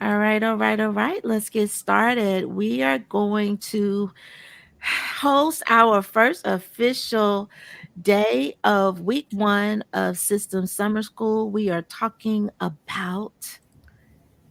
All right, all right, all right. Let's get started. We are going to host our first official day of week one of Systems Summer School. We are talking about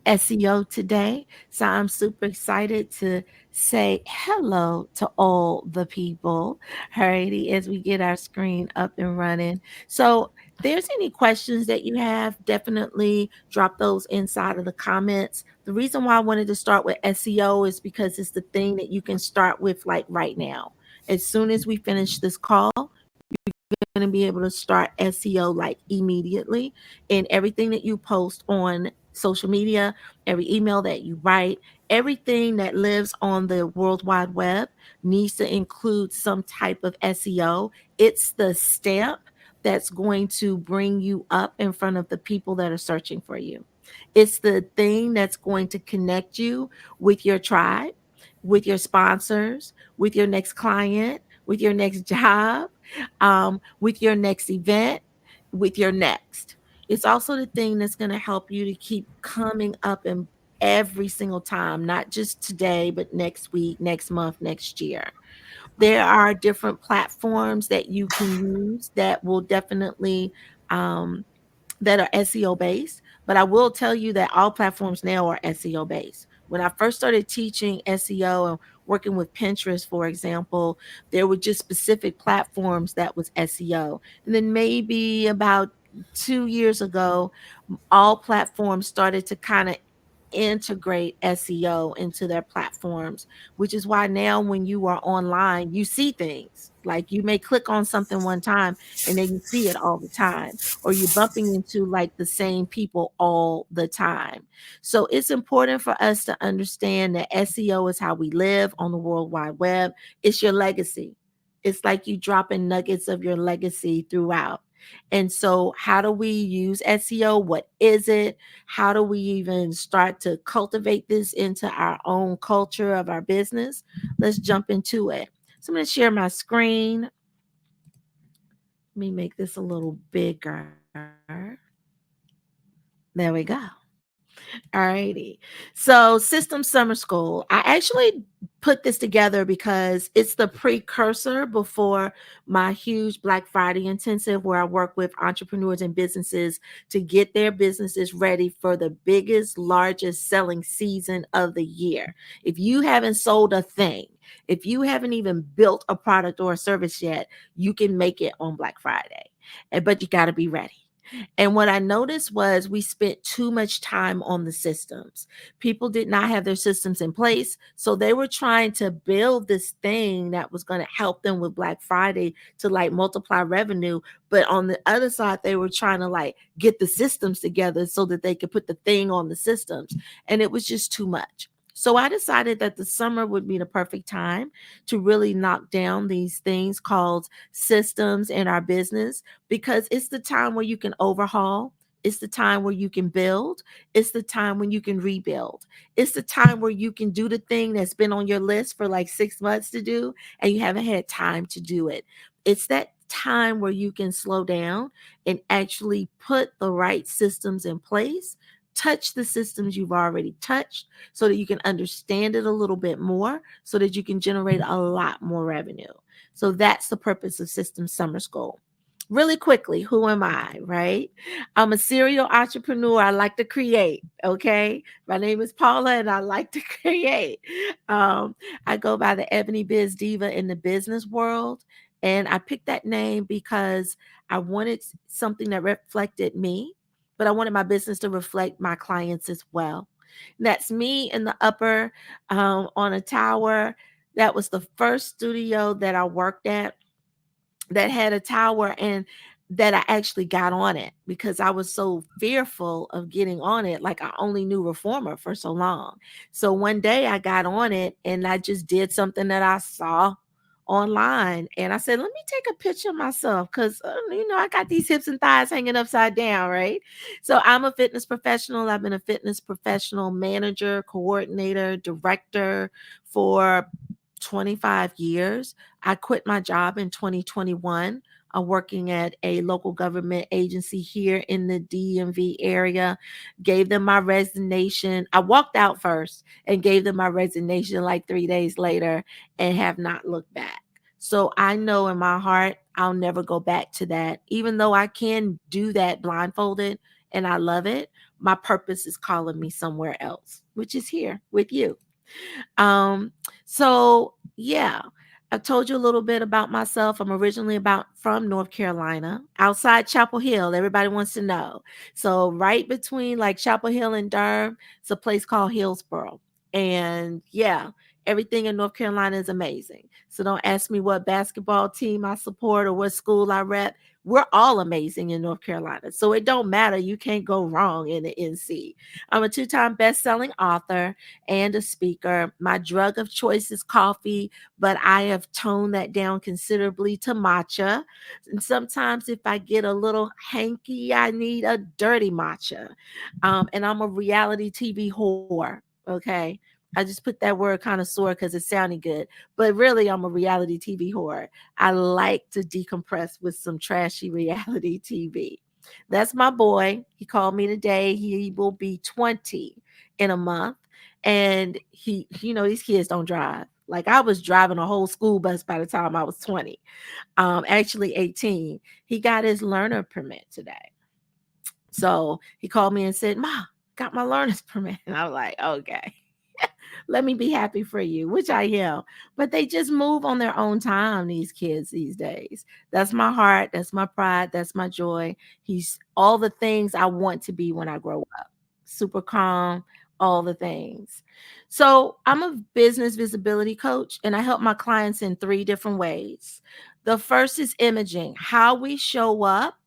SEO today. So I'm super excited to say hello to all the people, alrighty, as we get our screen up and running. So if there's any questions that you have, definitely drop those inside of the comments. The reason why I wanted to start with SEO is because it's the thing that you can start with like right now. As soon as we finish this call, going to be able to start SEO like immediately. And everything that you post on social media, every email that you write, everything that lives on the World Wide Web needs to include some type of SEO. It's the stamp that's going to bring you up in front of the people that are searching for you. It's the thing that's going to connect you with your tribe, with your sponsors, with your next client, with your next job, with your next event, with your next. It's also the thing that's going to help you to keep coming up in every single time, not just today, but next week, next month, next year. There are different platforms that you can use that will definitely um, that are SEO based, but I will tell you that all platforms now are SEO based. When I first started teaching SEO and working with Pinterest, for example, there were just specific platforms that was SEO. And then maybe about 2 years ago, all platforms started to kind of integrate SEO into their platforms, which is why now when you are online, you see things. Like you may click on something one time and then you see it all the time, or you're bumping into like the same people all the time. So it's important for us to understand that SEO is how we live on the World Wide Web. It's your legacy. It's like you dropping nuggets of your legacy throughout. And so, how do we use SEO? What is it? How do we even start to cultivate this into our own culture of our business? Let's jump into it. So I'm going to share my screen. Let me make this a little bigger. There we go. Alrighty. So, System Summer School. I actually put this together because it's the precursor before my huge Black Friday intensive, where I work with entrepreneurs and businesses to get their businesses ready for the biggest, largest selling season of the year. If you haven't sold a thing, if you haven't even built a product or a service yet, you can make it on Black Friday. But you got to be ready. And what I noticed was we spent too much time on the systems. People did not have their systems in place. So they were trying to build this thing that was going to help them with Black Friday to like multiply revenue. But on the other side, they were trying to like get the systems together so that they could put the thing on the systems. And it was just too much. So I decided that the summer would be the perfect time to really knock down these things called systems in our business, because it's the time where you can overhaul. It's the time where you can build. It's the time when you can rebuild. It's the time where you can do the thing that's been on your list for like 6 months to do and you haven't had time to do it. It's that time where you can slow down and actually put the right systems in place. Touch the systems you've already touched so that you can understand it a little bit more so that you can generate a lot more revenue. So that's the purpose of System Summer School. Really quickly, who am I, right? I'm a serial entrepreneur. I like to create, okay? My name is Paula and I like to create. Um, I go by the Ebony Biz Diva in the business world. And I picked that name because I wanted something that reflected me, but I wanted my business to reflect my clients as well. That's me in the upper on a tower. That was the first studio that I worked at that had a tower, and that I actually got on it because I was so fearful of getting on it. Like I only knew Reformer for so long. So one day I got on it and I just did something that I saw online. And I said, let me take a picture of myself because, I got these hips and thighs hanging upside down, right? So I'm a fitness professional. I've been a fitness professional manager, coordinator, director for 25 years. I quit my job in 2021 working at a local government agency here in the DMV area. Gave them my resignation. I walked out first and gave them my resignation like 3 days later and have not looked back. So I know in my heart, I'll never go back to that. Even though I can do that blindfolded and I love it, my purpose is calling me somewhere else, which is here with you. Um, so yeah, I told you a little bit about myself. I'm originally about from North Carolina, outside Chapel Hill. Everybody wants to know. So right between like Chapel Hill and Durham, it's a place called Hillsboro. And yeah, everything in North Carolina is amazing. So don't ask me what basketball team I support or what school I rep. We're all amazing in North Carolina. So it don't matter. You can't go wrong in the NC. I'm a two-time best-selling author and a speaker. My drug of choice is coffee, but I have toned that down considerably to matcha. And sometimes if I get a little hanky, I need a dirty matcha. And I'm a reality TV whore. Okay. I just put that word kind of sore because it sounded good, but really I'm a reality TV whore. I like to decompress with some trashy reality TV. That's my boy. He called me today. He will be 20 in a month. And these kids don't drive. Like I was driving a whole school bus by the time I was 20, actually 18. He got his learner permit today. So he called me and said, Ma, got my learner's permit. And I was like, okay. Let me be happy for you, which I am. But they just move on their own time, these kids these days. That's my heart. That's my pride. That's my joy. He's all the things I want to be when I grow up. Super calm, all the things. So I'm a business visibility coach and I help my clients in three different ways. The first is imaging. How we show up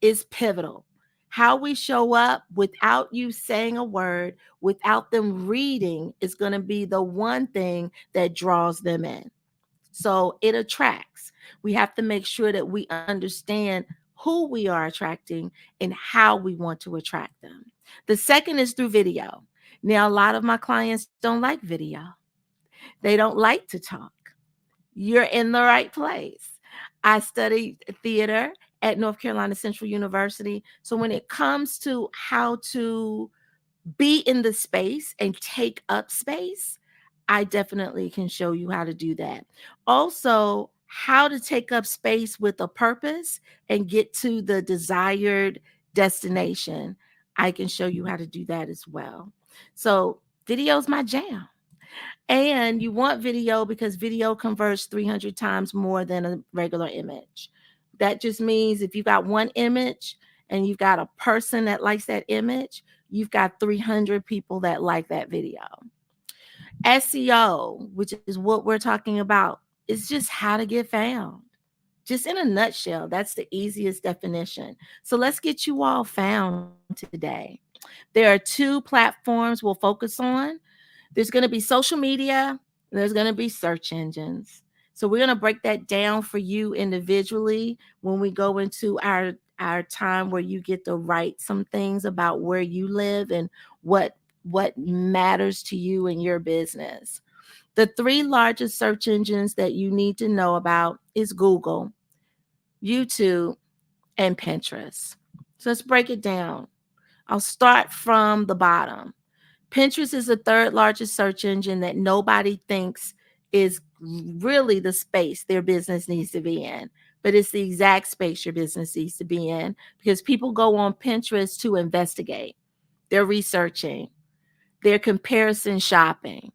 is pivotal. How we show up without you saying a word, without them reading, is going to be the one thing that draws them in. So it attracts. We have to make sure that we understand who we are attracting and how we want to attract them. The second is through video. Now, a lot of my clients don't like video, they don't like to talk. You're in the right place. I studied theater at North Carolina Central University. So when it comes to how to be in the space and take up space, I definitely can show you how to do that. Also, how to take up space with a purpose and get to the desired destination. I can show you how to do that as well. So, video's my jam. And you want video because video converts 300 times more than a regular image. That just means if you got one image and you've got a person that likes that image, you've got 300 people that like that video. SEO, which is what we're talking about, is just how to get found. Just in a nutshell, that's the easiest definition. So let's get you all found today. There are two platforms we'll focus on. There's going to be social media, there's going to be search engines. So we're going to break that down for you individually when we go into our time where you get to write some things about where you live and what matters to you in your business. The three largest search engines that you need to know about is Google, YouTube, and Pinterest. So let's break it down. I'll start from the bottom. Pinterest is the third largest search engine that nobody thinks is really the space their business needs to be in. But it's the exact space your business needs to be in because people go on Pinterest to investigate. They're researching, they're comparison shopping,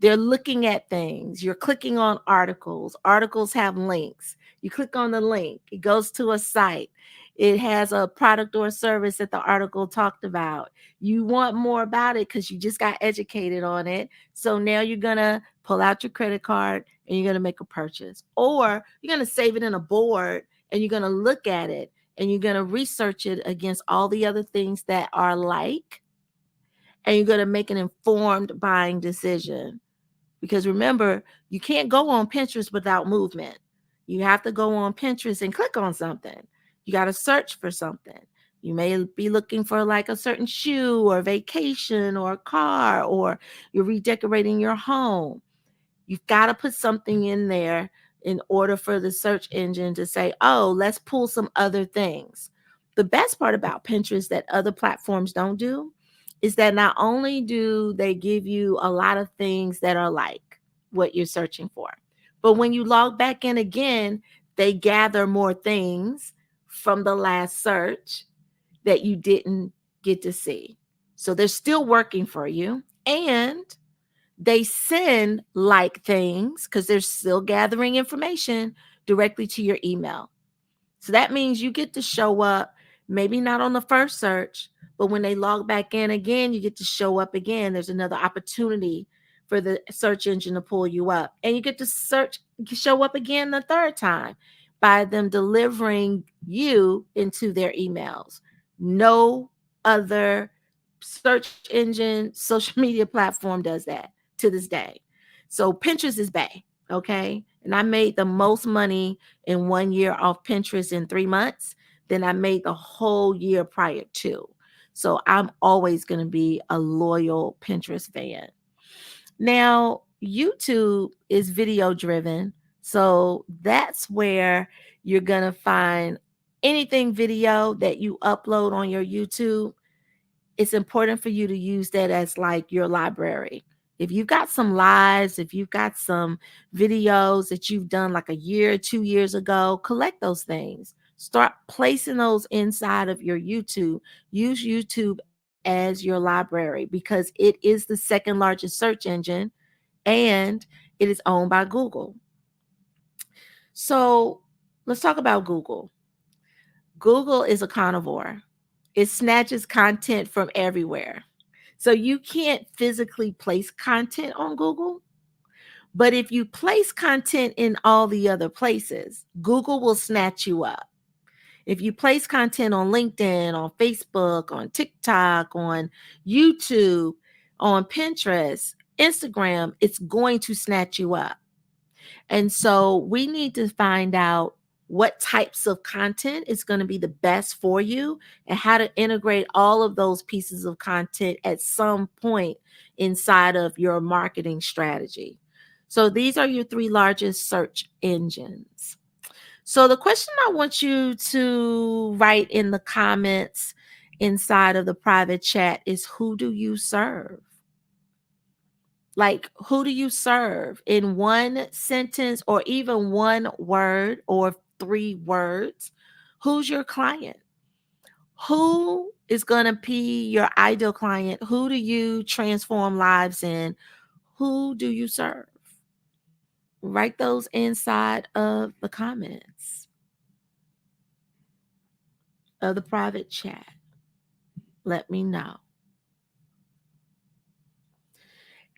they're looking at things. You're clicking on articles. Articles have links. You click on the link, it goes to a site. It has a product or a service that the article talked about. You want more about it because you just got educated on it. So now you're going to pull out your credit card and you're going to make a purchase. Or you're going to save it in a board and you're going to look at it and you're going to research it against all the other things that are like, and you're going to make an informed buying decision. Because remember, you can't go on Pinterest without movement. You have to go on Pinterest and click on something. You got to search for something. You may be looking for like a certain shoe or vacation or a car, or you're redecorating your home. You've got to put something in there in order for the search engine to say, oh, let's pull some other things. The best part about Pinterest that other platforms don't do is that not only do they give you a lot of things that are like what you're searching for, but when you log back in again, they gather more things from the last search that you didn't get to see. So they're still working for you. And they send like things because they're still gathering information directly to your email. So that means you get to show up, maybe not on the first search, but when they log back in again, you get to show up again. There's another opportunity for the search engine to pull you up. And you get to show up again the third time by them delivering you into their emails. No other search engine, social media platform does that to this day. So Pinterest is bae, okay? And I made the most money in 1 year off Pinterest in 3 months than I made the whole year prior to. So I'm always going to be a loyal Pinterest fan. Now, YouTube is video driven. So that's where you're going to find anything video that you upload on your YouTube. It's important for you to use that as like your library. If you've got some lives, if you've got some videos that you've done like a year, 2 years ago, collect those things. Start placing those inside of your YouTube. Use YouTube as your library because it is the second largest search engine and it is owned by Google. So let's talk about Google. Google is a carnivore. It snatches content from everywhere. So you can't physically place content on Google, but if you place content in all the other places, Google will snatch you up. If you place content on LinkedIn, on Facebook, on TikTok, on YouTube, on Pinterest, Instagram, it's going to snatch you up. And so we need to find out what types of content is going to be the best for you and how to integrate all of those pieces of content at some point inside of your marketing strategy. So these are your three largest search engines. So the question I want you to write in the comments inside of the private chat is, who do you serve? Like, who do you serve in one sentence or even one word or 3 words? Who's your client? Who is going to be your ideal client? Who do you transform lives in? Who do you serve? Write those inside of the comments of the private chat. Let me know.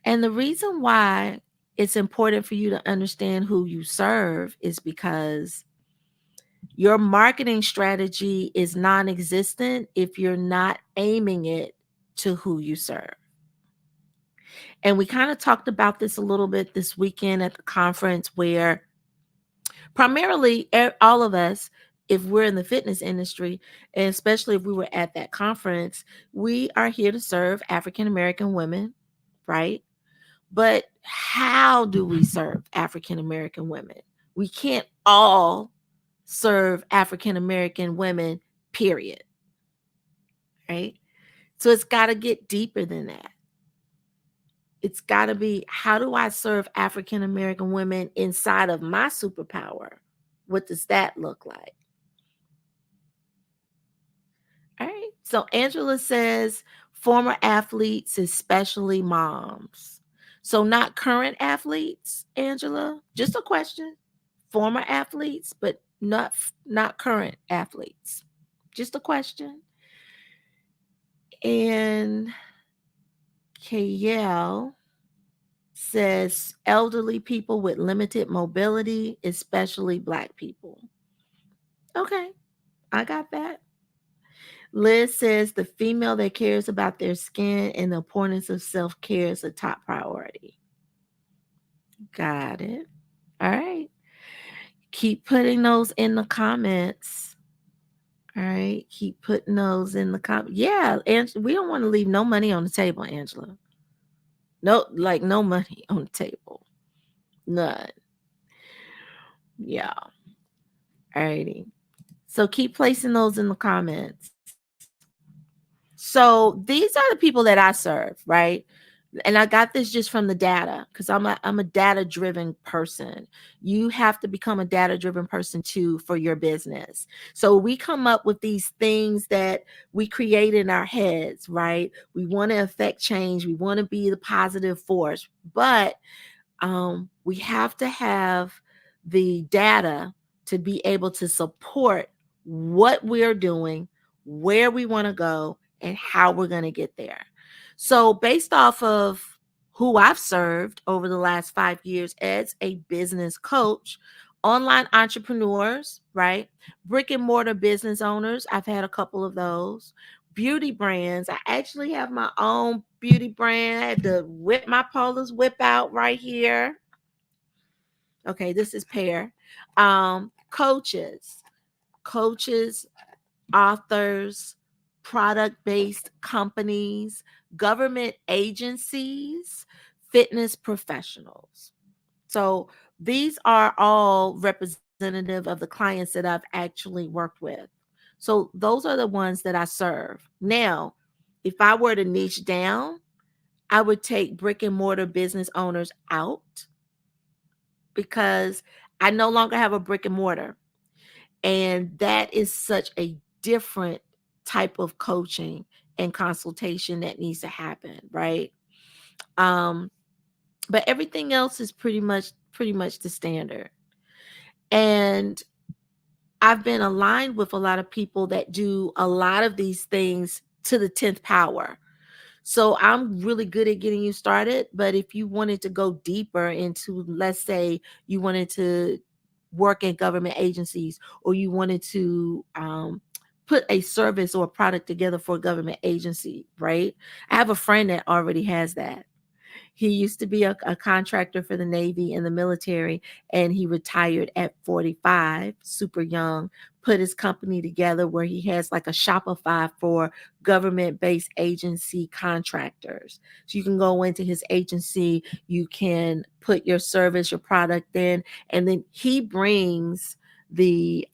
And the reason why it's important for you to understand who you serve is because your marketing strategy is non-existent if you're not aiming it to who you serve. And we kind of talked about this a little bit this weekend at the conference, where primarily all of us, if we're in the fitness industry, and especially if we were at that conference, we are here to serve African American women, right? But how do we serve African American women? We can't all serve African American women, period. Right? So it's got to get deeper than that. It's got to be, how do I serve African American women inside of my superpower? What does that look like? All right. So Angela says former athletes, especially moms. So not current athletes, Angela. Just a question. Former athletes, but not current athletes. Just a question. And KL says elderly people with limited mobility, especially Black people. Okay, I got that. Liz says the female that cares about their skin and the importance of self-care is a top priority. Got it. All right. Keep putting those in the comments. All right. Keep putting those in the comments. Yeah, and we don't want to leave no money on the table, Angela. No, like no money on the table. None. Yeah. Alrighty. So keep placing those in the comments. So these are the people that I serve, right? And I got this just from the data because I'm a data driven person. You have to become a data driven person too for your business. So we come up with these things that we create in our heads, right? We want to affect change. We want to be the positive force, but we have to have the data to be able to support what we're doing, where we want to go, and how we're going to get there. So, based off of who I've served over the last 5 years as a business coach, online entrepreneurs, right? Brick and mortar business owners, I've had a couple of those. Beauty brands, I actually have my own beauty brand. I had to whip my Paula's whip out right here. Okay, this is Pear. Coaches, authors, product-based companies, government agencies, fitness professionals. So these are all representative of the clients that I've actually worked with. So those are the ones that I serve. Now, if I were to niche down, I would take brick and mortar business owners out because I no longer have a brick and mortar. And that is such a different type of coaching and consultation that needs to happen, right? Um, but everything else is pretty much the standard. And I've been aligned with a lot of people that do a lot of these things to the 10th power. So I'm really good at getting you started. But if you wanted to go deeper into, let's say, you wanted to work in government agencies or you wanted to put a service or a product together for a government agency, right? I have a friend that already has that. He used to be a contractor for the Navy and the military, and he retired at 45, super young, put his company together where he has like a Shopify for government based agency contractors. So you can go into his agency, you can put your service, your product in, and then he brings the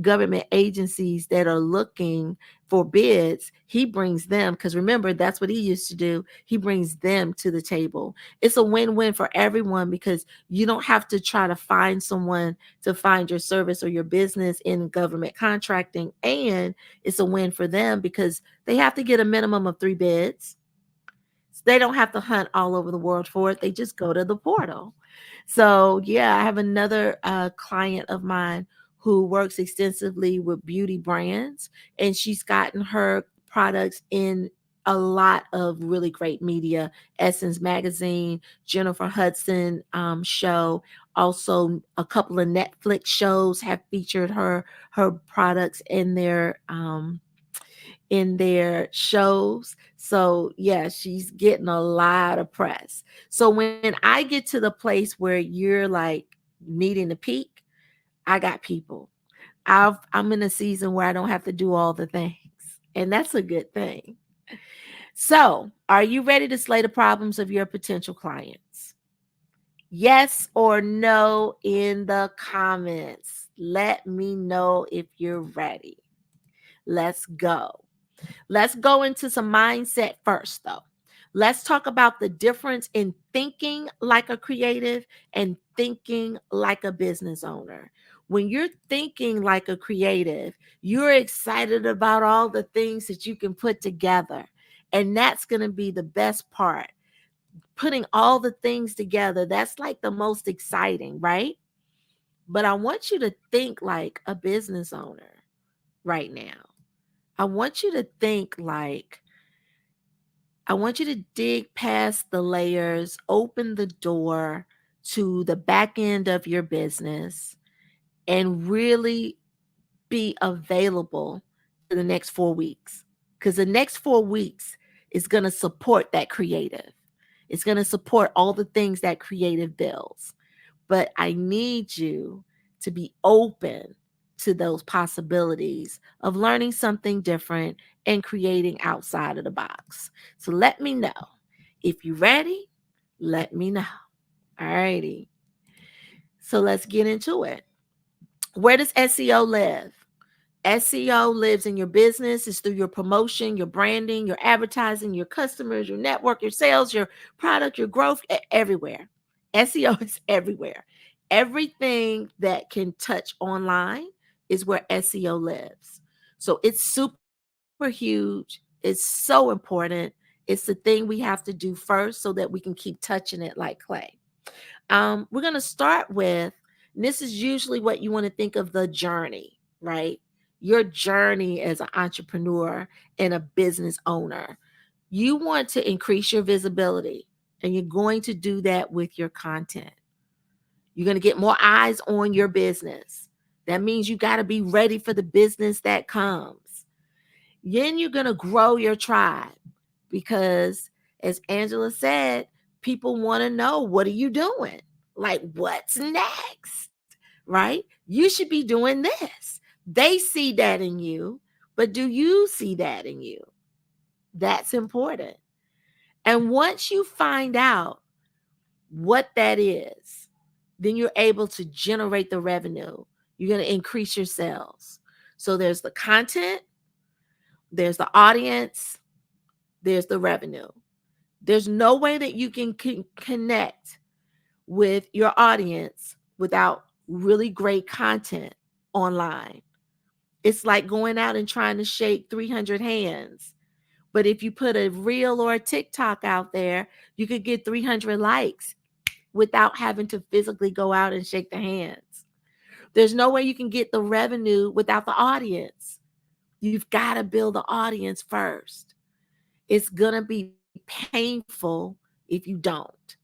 government agencies that are looking for bids, he brings them, because remember, that's what he used to do. He brings them to the table. It's a win-win for everyone because you don't have to try to find someone to find your service or your business in government contracting. And it's a win for them because they have to get a minimum of 3 bids. They don't have to hunt all over the world for it. They just go to the portal. So, yeah, I have another client of mine who works extensively with beauty brands, and she's gotten her products in a lot of really great media. Essence Magazine, Jennifer Hudson show, also a couple of Netflix shows have featured her products in their shows. So, yeah, she's getting a lot of press. So, when I get to the place where you're like needing to peak, I got people. I'm in a season where I don't have to do all the things, and that's a good thing. So, are you ready to slay the problems of your potential clients? Yes or no in the comments. Let me know if you're ready. Let's go. Let's go into some mindset first, though. Let's talk about the difference in thinking like a creative and thinking like a business owner. When you're thinking like a creative, you're excited about all the things that you can put together. And that's going to be the best part. Putting all the things together, that's like the most exciting, right? But I want you to think like a business owner right now. I want you to think like I want you to dig past the layers, open the door to the back end of your business, and really be available for the next 4 weeks. Because the next 4 weeks is going to support that creative. It's going to support all the things that creative builds. But I need you to be open to those possibilities of learning something different and creating outside of the box. So let me know. If you're ready, let me know. All righty. So let's get into it. Where does SEO live? SEO lives in your business. It's through your promotion, your branding, your advertising, your customers, your network, your sales, your product, your growth, everywhere. SEO is everywhere. Everything that can touch online is where SEO lives. So it's super huge. It's so important. It's the thing we have to do first so that we can keep touching it like clay. We're going to start with, and this is usually what you want to think of, the journey, right? Your journey as an entrepreneur and a business owner. You want to increase your visibility, and you're going to do that with your content. You're going to get more eyes on your business. That means you got to be ready for the business that comes. Then you're going to grow your tribe because, as Angela said, people want to know, what are you doing? Like, what's next? Right? You should be doing this. They see that in you, but do you see that in you? That's important. And once you find out what that is, then you're able to generate the revenue. You're going to increase your sales. So there's the content, there's the audience, there's the revenue. There's no way that you can connect with your audience without really great content online. It's like going out and trying to shake 300 hands. But if you put a reel or a TikTok out there, you could get 300 likes without having to physically go out and shake the hands. There's no way you can get the revenue without the audience. You've got to build the audience first. It's going to be painful if you don't.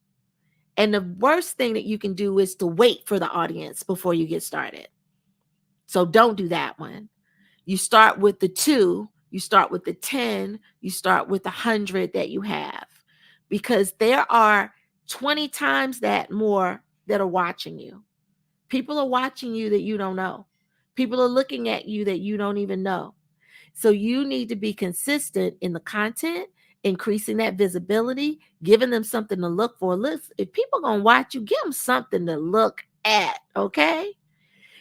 And the worst thing that you can do is to wait for the audience before you get started. So don't do that one. You start with the 2, you start with the 10, you start with the 100 that you have, because there are 20 times that more that are watching you. People are watching you that you don't know. People are looking at you that you don't even know. So you need to be consistent in the content, increasing that visibility, giving them something to look for. Listen, if people are going to watch you, give them something to look at, okay?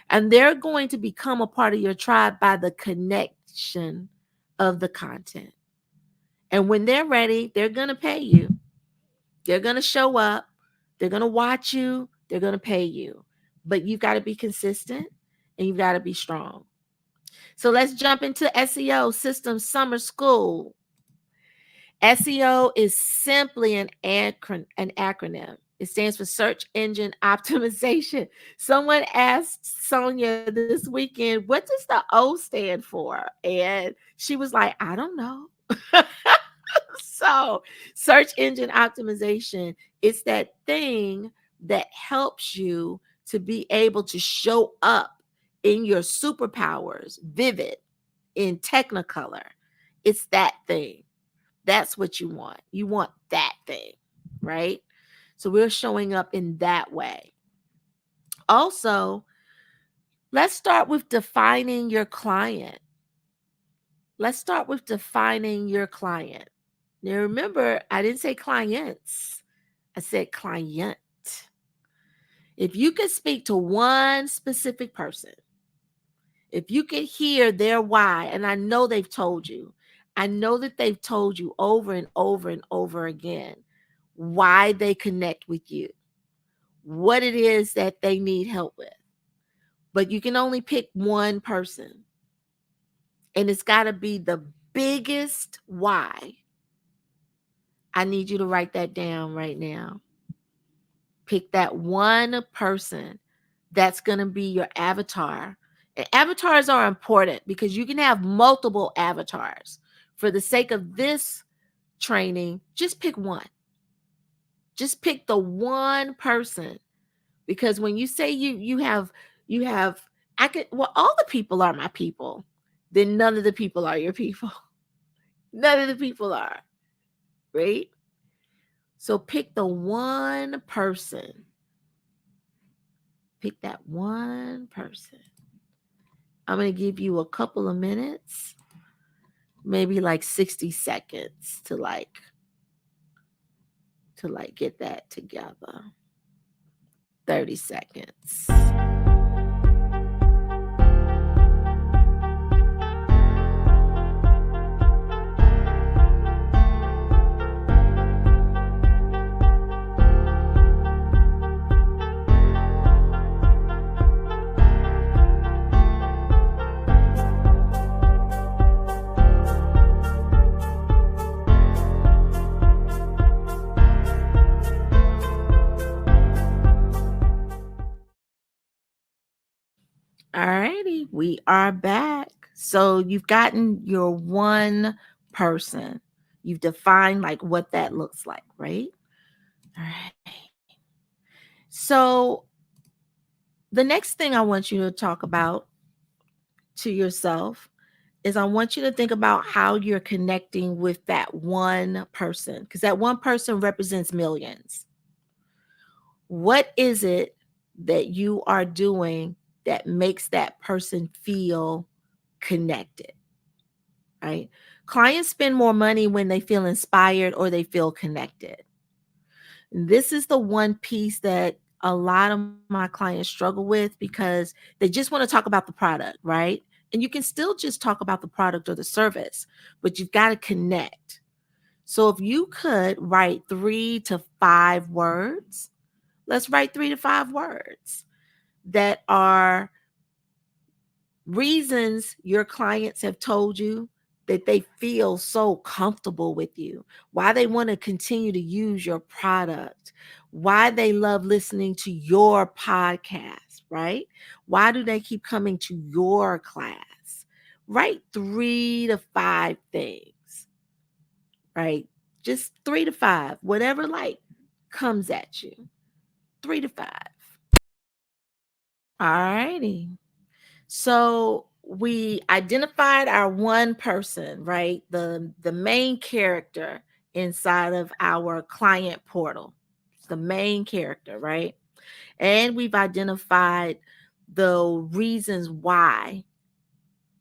And they're going to become a part of your tribe by the connection of the content. And when they're ready, they're going to pay you. They're going to show up. They're going to watch you. They're going to pay you. But you've got to be consistent and you've got to be strong. So let's jump into SEO System Summer School. SEO is simply an acronym. It stands for Search Engine Optimization. Someone asked Sonia this weekend, what does the O stand for? And she was like, I don't know. So, Search Engine Optimization is that thing that helps you to be able to show up in your superpowers, vivid, in Technicolor. It's that thing. That's what you want. You want that thing, right? So we're showing up in that way. Also, let's start with defining your client. Let's start with defining your client. Now, remember, I didn't say clients, I said client. If you could speak to one specific person, if you could hear their why, and I know they've told you, I know that they've told you over and over and over again why they connect with you, what it is that they need help with. But you can only pick one person, and it's got to be the biggest why. I need you to write that down right now. Pick that one person that's going to be your avatar. And avatars are important because you can have multiple avatars. For the sake of this training, just pick one. Just pick the one person, because when you say you have all the people are my people, then none of the people are your people. None of the people are, right? So pick the one person. Pick that one person. I'm going to give you a couple of minutes, maybe like 60 seconds to get that together. 30 seconds. All righty, we are back. So you've gotten your one person. You've defined like what that looks like, right? All right. So the next thing I want you to talk about to yourself is I want you to think about how you're connecting with that one person, because that one person represents millions. What is it that you are doing that makes that person feel connected? Right? Clients spend more money when they feel inspired or they feel connected. This is the one piece that a lot of my clients struggle with because they just want to talk about the product, right? And you can still just talk about the product or the service, but you've got to connect. So if you could write 3 to 5 words, let's write 3 to 5 words that are reasons your clients have told you that they feel so comfortable with you, why they want to continue to use your product, why they love listening to your podcast, right? Why do they keep coming to your class? Write 3 to 5 things, right? Just 3 to 5, whatever like comes at you. 3 to 5. All righty. So we identified our one person, right? The main character inside of our client portal. It's the main character, right? And we've identified the reasons why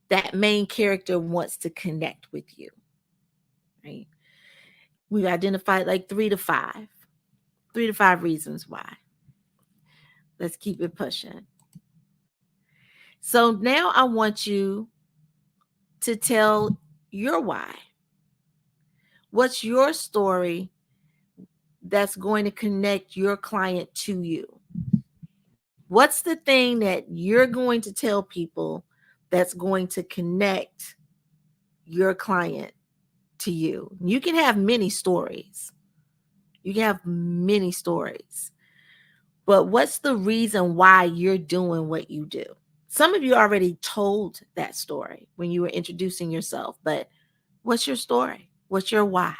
that main character wants to connect with you, right? We've identified like 3 to 5 reasons why. Let's keep it pushing. So now I want you to tell your why. What's your story that's going to connect your client to you? What's the thing that you're going to tell people that's going to connect your client to you? You can have many stories. You can have many stories. But what's the reason why you're doing what you do? Some of you already told that story when you were introducing yourself, but what's your story? What's your why?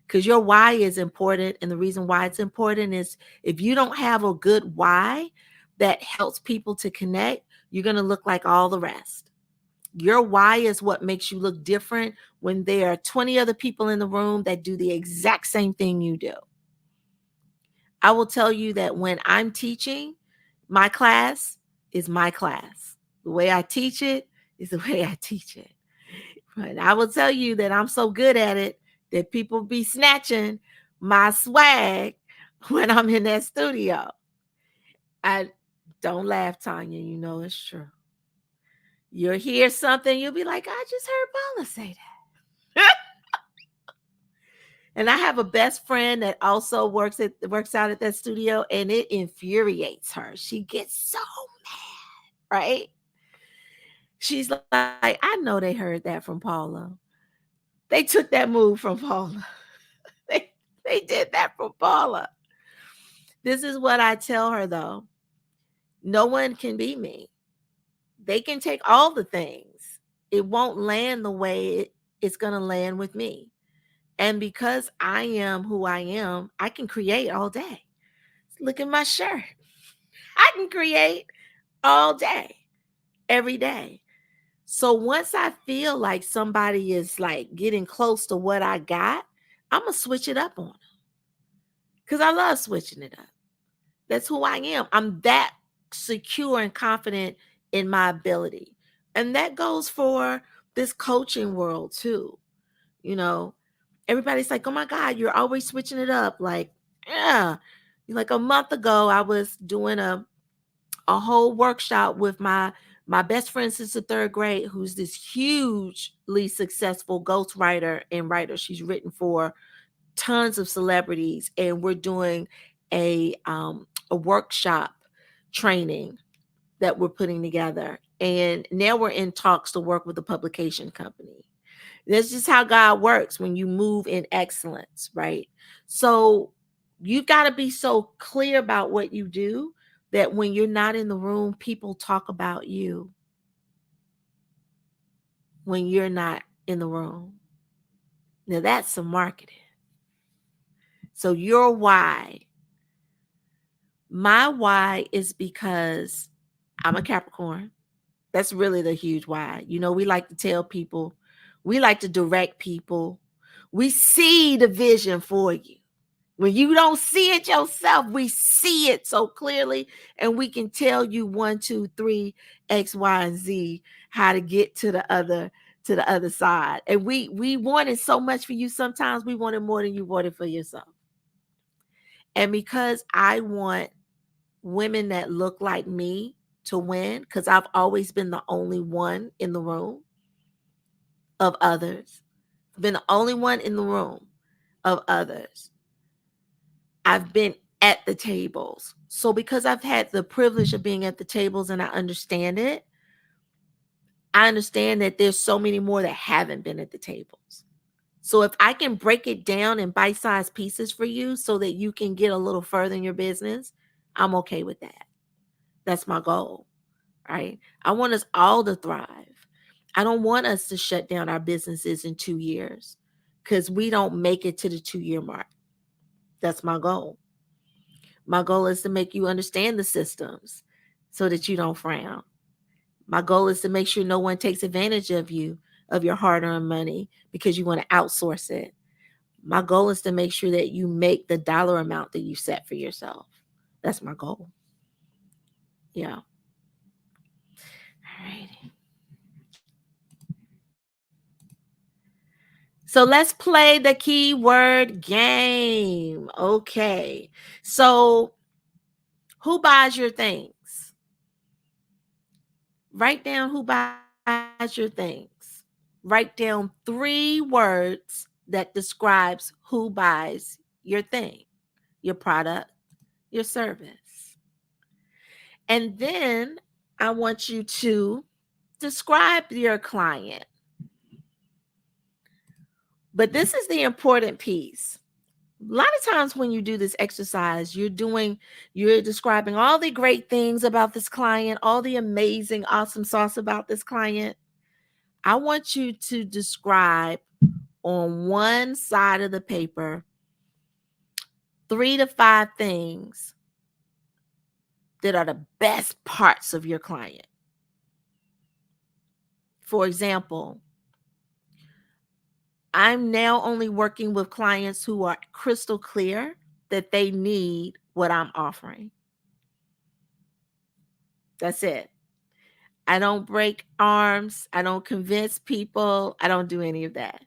Because your why is important. And the reason why it's important is if you don't have a good why that helps people to connect, you're going to look like all the rest. Your why is what makes you look different when there are 20 other people in the room that do the exact same thing you do. I will tell you that when I'm teaching, my class is my class. The way I teach it is the way I teach it. But I will tell you that I'm so good at it that people be snatching my swag when I'm in that studio. I don't laugh, Tanya. You know it's true. You'll hear something, you'll be like, I just heard Paula say that. And I have a best friend that also works out at that studio, and it infuriates her. She gets so mad, right? She's like, I know they heard that from Paula. They took that move from Paula. They, they did that from Paula. This is what I tell her though. No one can be me. They can take all the things. It won't land the way it's going to land with me. And because I am who I am, I can create all day. Look at my shirt. I can create all day, every day. So once I feel like somebody is like getting close to what I got, I'm going to switch it up on them because I love switching it up. That's who I am. I'm that secure and confident in my ability. And that goes for this coaching world too. You know, everybody's like, oh my God, you're always switching it up. Like, yeah. Like a month ago, I was doing a whole workshop with my best friend since the third grade, who's this hugely successful ghostwriter and writer. She's written for tons of celebrities, and we're doing a workshop training that we're putting together. And now we're in talks to work with a publication company. That's just how God works when you move in excellence, right? So you've got to be so clear about what you do that when you're not in the room, people talk about you when you're not in the room. Now that's some marketing. So your why. My why is because I'm a Capricorn. That's really the huge why. We like to tell people, we like to direct people. We see the vision for you. When you don't see it yourself, we see it so clearly, and we can tell you 1, 2, 3, X, Y, and Z how to get to the other side. And we want it so much for you. Sometimes we want it more than you want it for yourself. And because I want women that look like me to win, because I've always been the only one in the room of others. I've been the only one in the room of others. I've been at the tables. So because I've had the privilege of being at the tables and I understand it, I understand that there's so many more that haven't been at the tables. So if I can break it down in bite-sized pieces for you so that you can get a little further in your business, I'm okay with that. That's my goal, right? I want us all to thrive. I don't want us to shut down our businesses in 2 years because we don't make it to the 2-year mark. That's my goal. My goal is to make you understand the systems so that you don't frown. My goal is to make sure no one takes advantage of you, of your hard earned money, because you want to outsource it. My goal is to make sure that you make the dollar amount that you set for yourself. That's my goal. Yeah. All right. So let's play the keyword game. Okay. So who buys your things? Write down who buys your things. Write down 3 words that describes who buys your thing, your product, your service. And then I want you to describe your client. But this is the important piece. A lot of times when you do this exercise, you're describing all the great things about this client, all the amazing, awesome sauce about this client. I want you to describe on one side of the paper 3 to 5 things that are the best parts of your client. For example, I'm now only working with clients who are crystal clear that they need what I'm offering. That's it. I don't break arms. I don't convince people. I don't do any of that.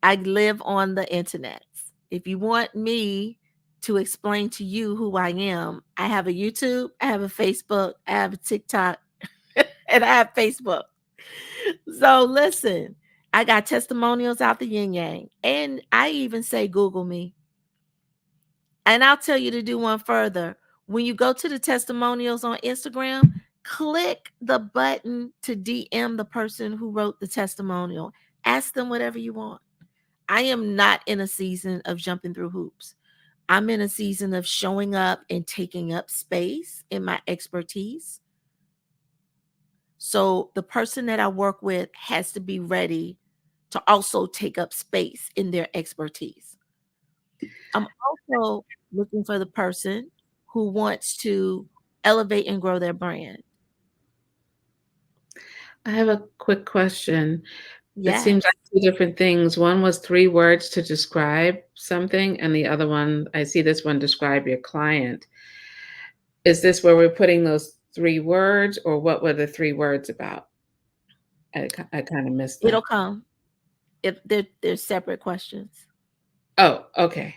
I live on the internet. If you want me to explain to you who I am, I have a YouTube, I have a Facebook, I have a TikTok, and I have Facebook. So listen, I got testimonials out the yin yang. And I even say Google me. And I'll tell you to do one further. When you go to the testimonials on Instagram, click the button to DM the person who wrote the testimonial. Ask them whatever you want. I am not in a season of jumping through hoops. I'm in a season of showing up and taking up space in my expertise. So the person that I work with has to be ready to also take up space in their expertise. I'm also looking for the person who wants to elevate and grow their brand. I have a quick question. It seems Yes, like two different things. One was 3 words to describe something, and the other one, I see this one, describe your client. Is this where we're putting those 3 words, or what were the 3 words about? I kind of missed it'll that. come. If they're separate questions. Oh, okay.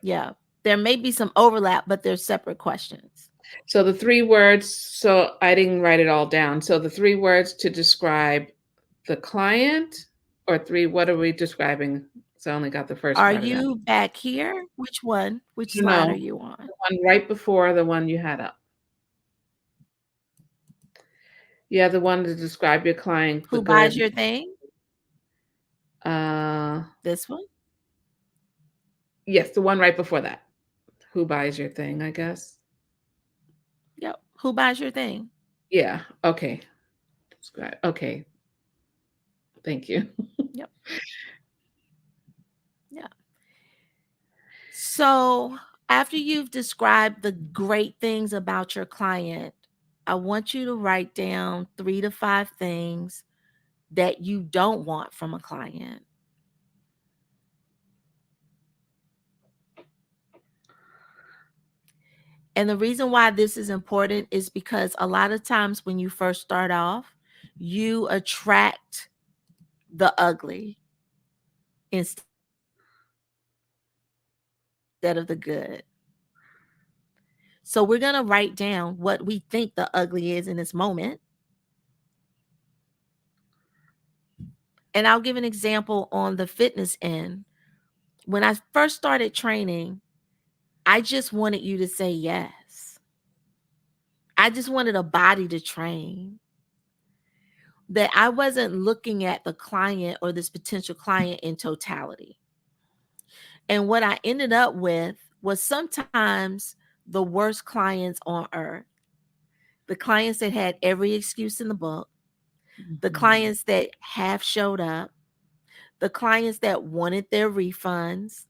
Yeah. There may be some overlap, but they're separate questions. So the three words, so I didn't write it all down. So the three words to describe the client, or three, what are we describing? So I only got the first Are part of that. you back here? Which one? Which slide are No, you on? the one right before the one you had up. Yeah, the one to describe your client, the Who buys good. your thing? Uh, This one? yes, the one right before that. Who buys your thing, I guess. Yep. Who buys your thing? Yeah, okay. Describe. Okay, thank you. Yep. Yeah. So after you've described the great things about your client, I want you to write down 3 to 5 things that you don't want from a client. And the reason why this is important is because a lot of times when you first start off, you attract the ugly instead of the good. So we're going to write down what we think the ugly is in this moment. And I'll give an example on the fitness end. When I first started training, I just wanted you to say yes. I just wanted a body to train. That I wasn't looking at the client or this potential client in totality. And what I ended up with was sometimes the worst clients on earth. The clients that had every excuse in the book, the Mhm. clients that half showed up, the clients that wanted their refunds,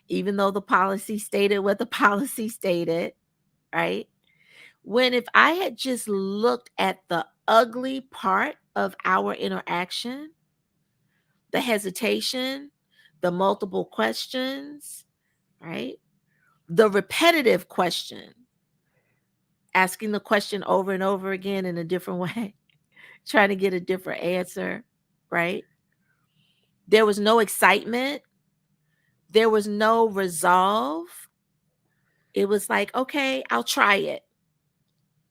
even though the policy stated what the policy stated, right? When if I had just looked at the ugly part of our interaction, the hesitation, the multiple questions, right? The repetitive question, asking the question over and over again in a different way, trying to get a different answer, right? There was no excitement, there was no resolve. It was like, okay, I'll try it.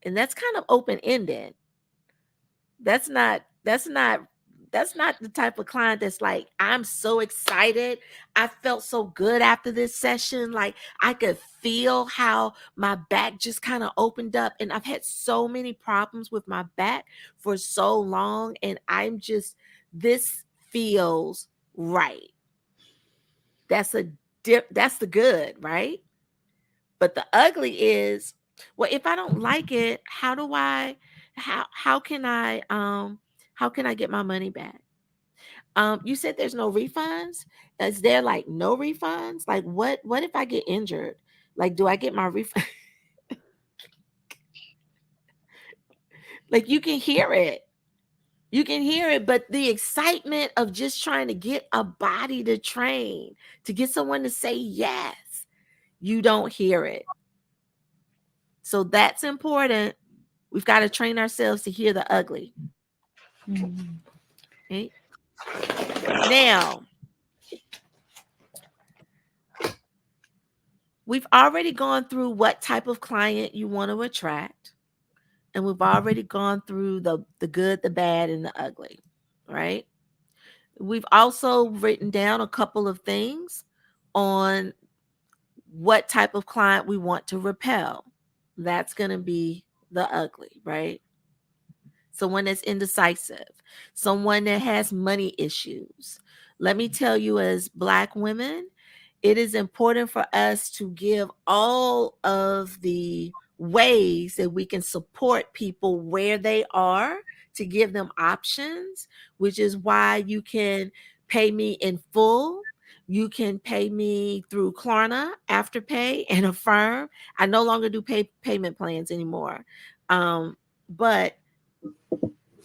And that's kind of open ended. That's not that's not that's not the type of client that's like, I'm so excited. I felt so good after this session. Like I could feel how my back just kind of opened up. And I've had so many problems with my back for so long. And this feels right. That's that's the good, right? But the ugly is, well, if I don't like it, how can I get my money back? You said there's no refunds. Is there like no refunds? Like what if I get injured? Like do I get my refund? Like you can hear it. You can hear it, but the excitement of just trying to get a body to train, to get someone to say yes, you don't hear it. So that's important. We've got to train ourselves to hear the ugly. Mhm. Okay? Now, we've already gone through what type of client you want to attract, and we've already gone through the good, the bad, and the ugly, right? We've also written down a couple of things on what type of client we want to repel. That's going to be the ugly, right? Someone that's indecisive, someone that has money issues. Let me tell you, as Black women, it is important for us to give all of the ways that we can support people where they are, to give them options, which is why you can pay me in full. You can pay me through Klarna, Afterpay, and Affirm. I no longer do payment plans anymore. But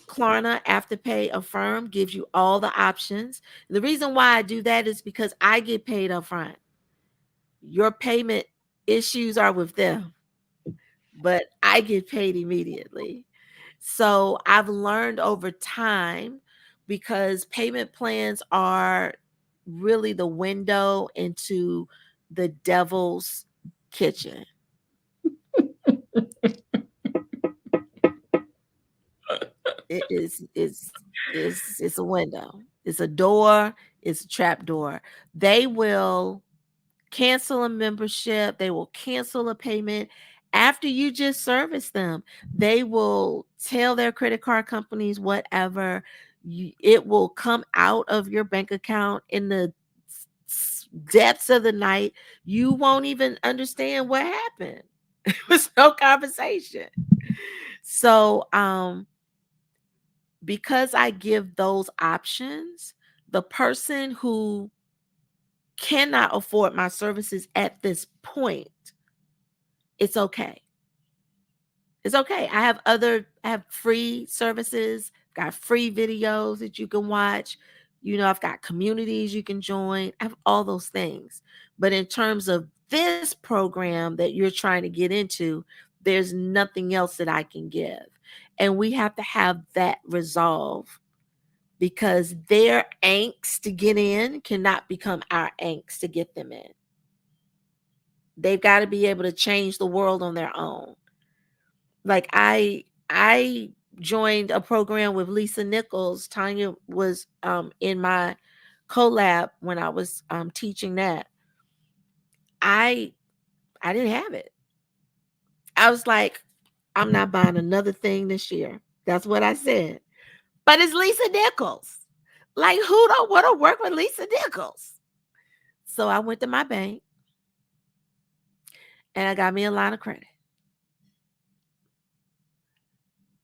Klarna, Afterpay, Affirm gives you all the options. The reason why I do that is because I get paid upfront. Your payment issues are with them, but I get paid immediately. So I've learned over time, because payment plans are really the window into the devil's kitchen. It's a window. It's a door. It's a trap door. They will cancel a membership. They will cancel a payment after you just service them. They will tell their credit card companies whatever. It will come out of your bank account in the depths of the night. You won't even understand what happened. It was no conversation. So, because I give those options, the person who cannot afford my services at this point, it's okay. It's okay. I have free services, got free videos that you can watch. I've got communities you can join. I have all those things. But in terms of this program that you're trying to get into, there's nothing else that I can give. And we have to have that resolve because their angst to get in cannot become our angst to get them in. They've got to be able to change the world on their own. Like I joined a program with Lisa Nichols. Tanya was in my collab when I was teaching that. I I didn't have it. I was like, I'm not buying another thing this year. That's what I said. But it's Lisa Nichols. Like, who don't want to work with Lisa Nichols? So I went to my bank and I got me a line of credit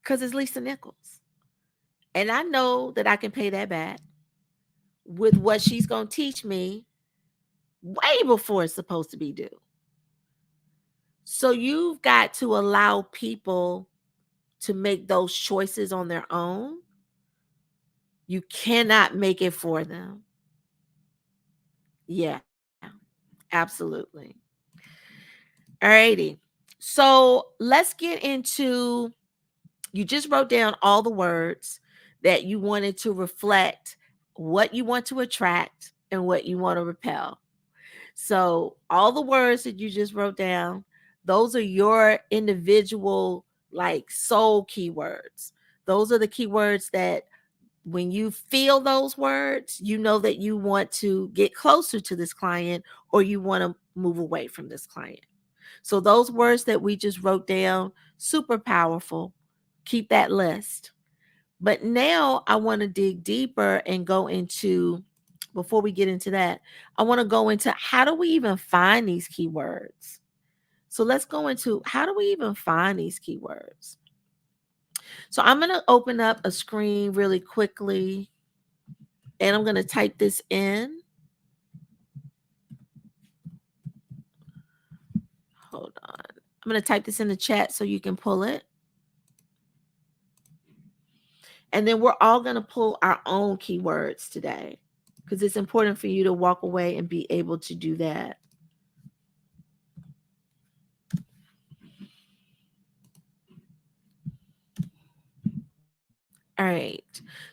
because it's Lisa Nichols. And I know that I can pay that back with what she's going to teach me way before it's supposed to be due. So you've got to allow people to make those choices on their own. You cannot make it for them. Yeah, absolutely. Alrighty. So let's get into, you just wrote down all the words that you wanted to reflect what you want to attract and what you want to repel. So, all the words that you just wrote down, those are your individual, like, soul keywords. Those are the keywords that when you feel those words, you know that you want to get closer to this client or you want to move away from this client. So, those words that we just wrote down, super powerful. Keep that list. But now I want to dig deeper and go into, before we get into that, I want to go into how do we even find these keywords? So let's go into how do we even find these keywords? So I'm going to open up a screen really quickly and I'm going to type this in. Hold on. I'm going to type this in the chat so you can pull it. And then we're all going to pull our own keywords today because it's important for you to walk away and be able to do that. All right.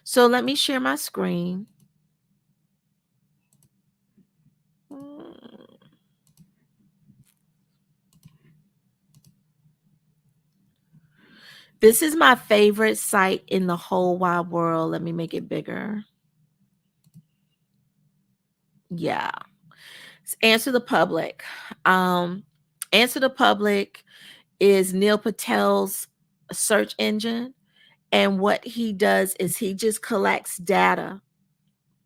So let me share my screen. This is my favorite site in the whole wide world. Let me make it bigger. Yeah. Answer the Public. Answer the Public is Neil Patel's search engine. And what he does is he just collects data,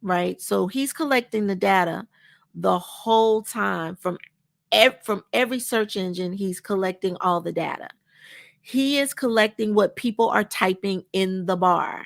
right? So he's collecting the data the whole time from every search engine. He's collecting all the data. He is collecting what people are typing in the bar.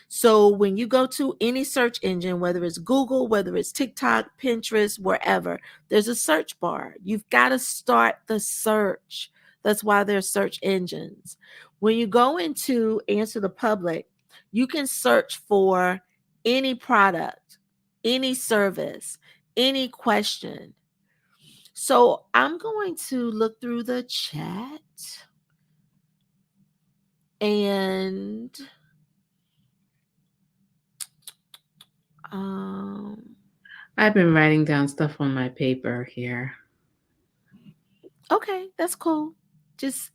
So when you go to any search engine, whether it's Google, whether it's TikTok, Pinterest, wherever, there's a search bar. You've got to start the search. That's why there's search engines. When you go into Answer the Public, you can search for any product, any service, any question. So I'm going to look through the chat and I've been writing down stuff on my paper here. Okay, that's cool. Just,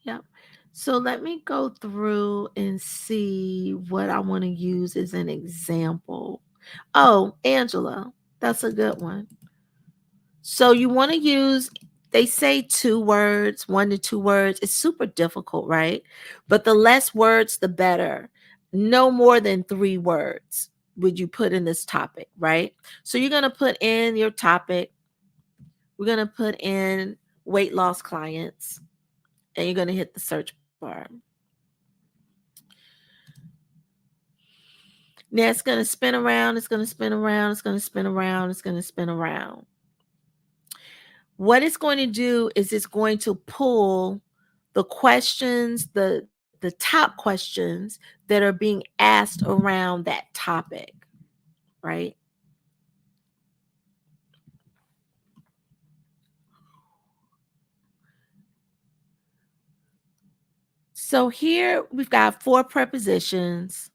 yeah. So let me go through and see what I want to use as an example. Oh, Angela, that's a good one. So you want to use, they say 2 words, 1 to 2 words. It's super difficult, right? But the less words, the better. No more than 3 words would you put in this topic, right? So you're going to put in your topic. We're going to put in weight loss clients, and you're going to hit the search bar. Now it's going to spin around, it's going to spin around, it's going to spin around, it's going to spin around. What it's going to do is it's going to pull the questions, the top questions that are being asked around that topic, right? So here we've got 4 prepositions: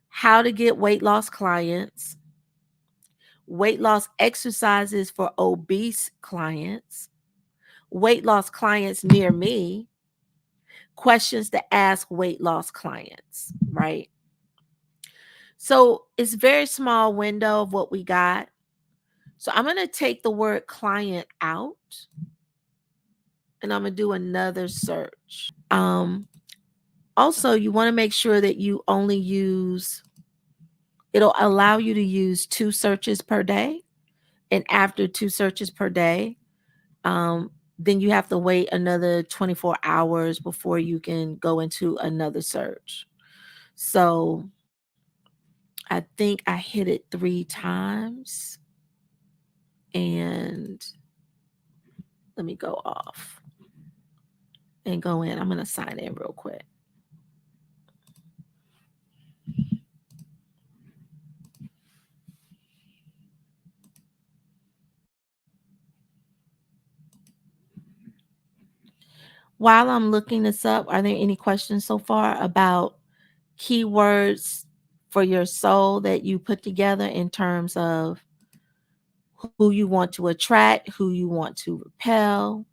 how to get weight loss clients, weight loss exercises for obese clients, weight loss clients near me, questions to ask weight loss clients, right? So it's very small window of what we got. So I'm going to take the word client out, and I'm going to do another search. Also, you want to make sure that you only use, it'll allow you to use 2 searches per day. And after 2 searches per day, then you have to wait another 24 hours before you can go into another search. So I think I hit it 3 times. And let me go off and go in. I'm going to sign in real quick. While I'm looking this up, are there any questions so far about keywords for your soul that you put together in terms of who you want to attract, who you want to repel?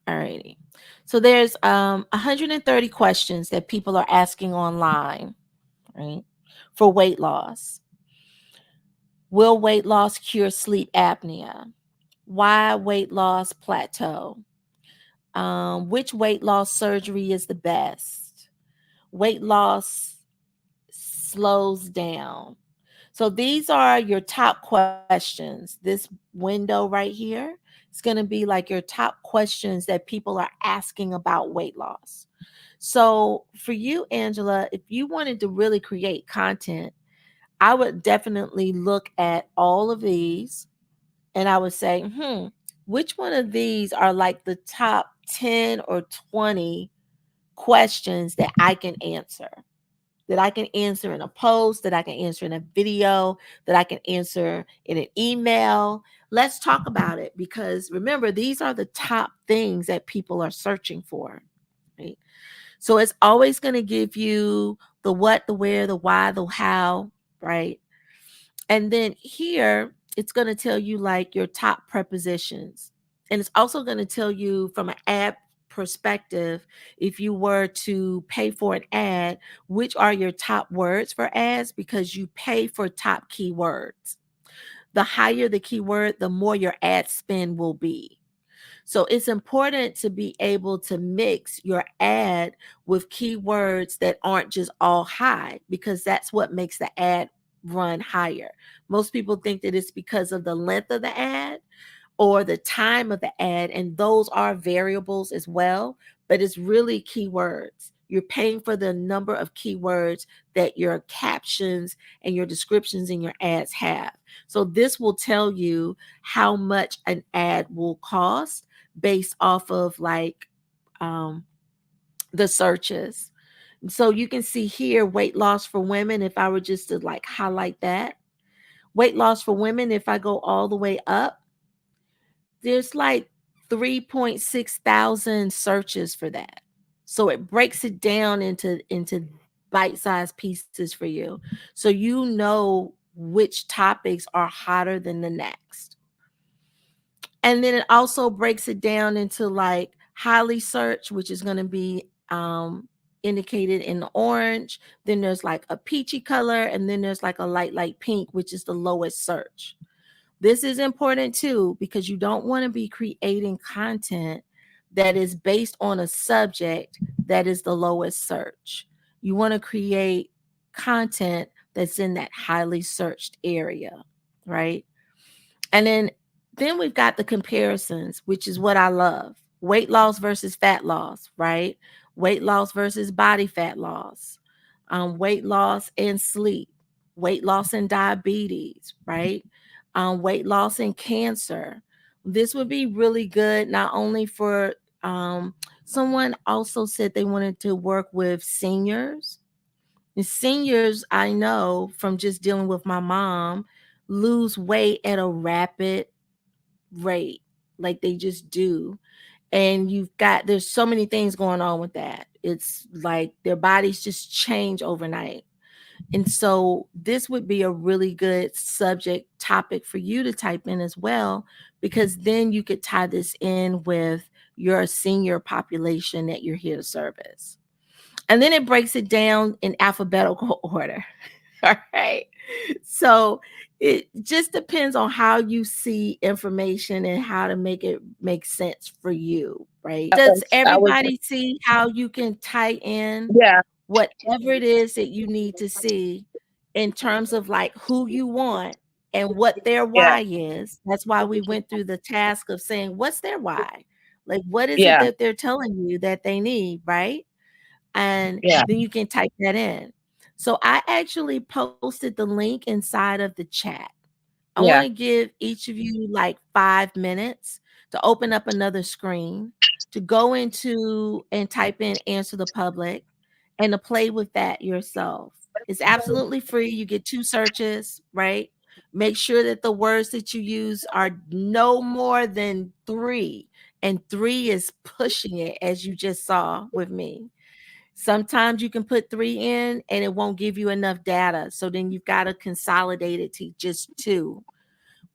Alrighty. So there's 130 questions that people are asking online, right? For weight loss. Will weight loss cure sleep apnea? Why weight loss plateau? Which weight loss surgery is the best? Weight loss slows down. So these are your top questions. This window right here is going to be like your top questions that people are asking about weight loss. So for you, Angela, if you wanted to really create content, I would definitely look at all of these, and I would say, which one of these are like the top 10 or 20 questions that I can answer in a post, that I can answer in a video, that I can answer in an email. Let's talk about it, because remember, these are the top things that people are searching for, right? So it's always going to give you the what, the where, the why, the how, right? And then here, it's going to tell you like your top prepositions. And it's also going to tell you from an ad perspective, if you were to pay for an ad, which are your top words for ads, because you pay for top keywords. The higher the keyword, the more your ad spend will be. So it's important to be able to mix your ad with keywords that aren't just all high, because that's what makes the ad run higher. Most people think that it's because of the length of the ad or the time of the ad, and those are variables as well, but it's really keywords. You're paying for the number of keywords that your captions and your descriptions in your ads have. So this will tell you how much an ad will cost based off of like um, the searches. So you can see here weight loss for women. If I were just to like highlight that, Weight loss for women, if I go all the way up, there's like 3.6 thousand searches for that. So it breaks it down into bite-sized pieces for you. So you know which topics are hotter than the next. And then it also breaks it down into like highly searched, which is going to be indicated in the orange. Then there's like a peachy color, and then there's like a light pink, which is the lowest search. This is important too because you don't want to be creating content that is based on a subject that is the lowest search. You want to create content that's in that highly searched area, right? And then we've got the comparisons, which is what I love. Weight loss versus fat loss, right? Weight loss versus body fat loss. Weight loss and sleep, weight loss and diabetes, right? Weight loss and cancer. This would be really good not only for someone also said they wanted to work with seniors. And seniors, I know from just dealing with my mom, lose weight at a rapid rate, like they just do. And there's so many things going on with that. It's like their bodies just change overnight. And so this would be a really good subject topic for you to type in as well, because then you could tie this in with your senior population that you're here to service. And then it breaks it down in alphabetical order. All right. So it just depends on how you see information and how to make it make sense for you, right? Does I was everybody see how you can tie in yeah, whatever it is that you need to see in terms of like who you want and what their yeah, why is? That's why we went through the task of saying, what's their why? Like, what is it yeah, that they're telling you that they need, right? And yeah, then you can type that in. So I actually posted the link inside of the chat. I want to yeah. give each of you like 5 minutes to open up another screen, to go into and type in answer the public and to play with that yourself. It's absolutely free. You get 2 searches, right? Make sure that the words that you use are no more than 3. And 3 is pushing it, as you just saw with me. Sometimes you can put 3 in and it won't give you enough data. So then you've got to consolidate it to just 2.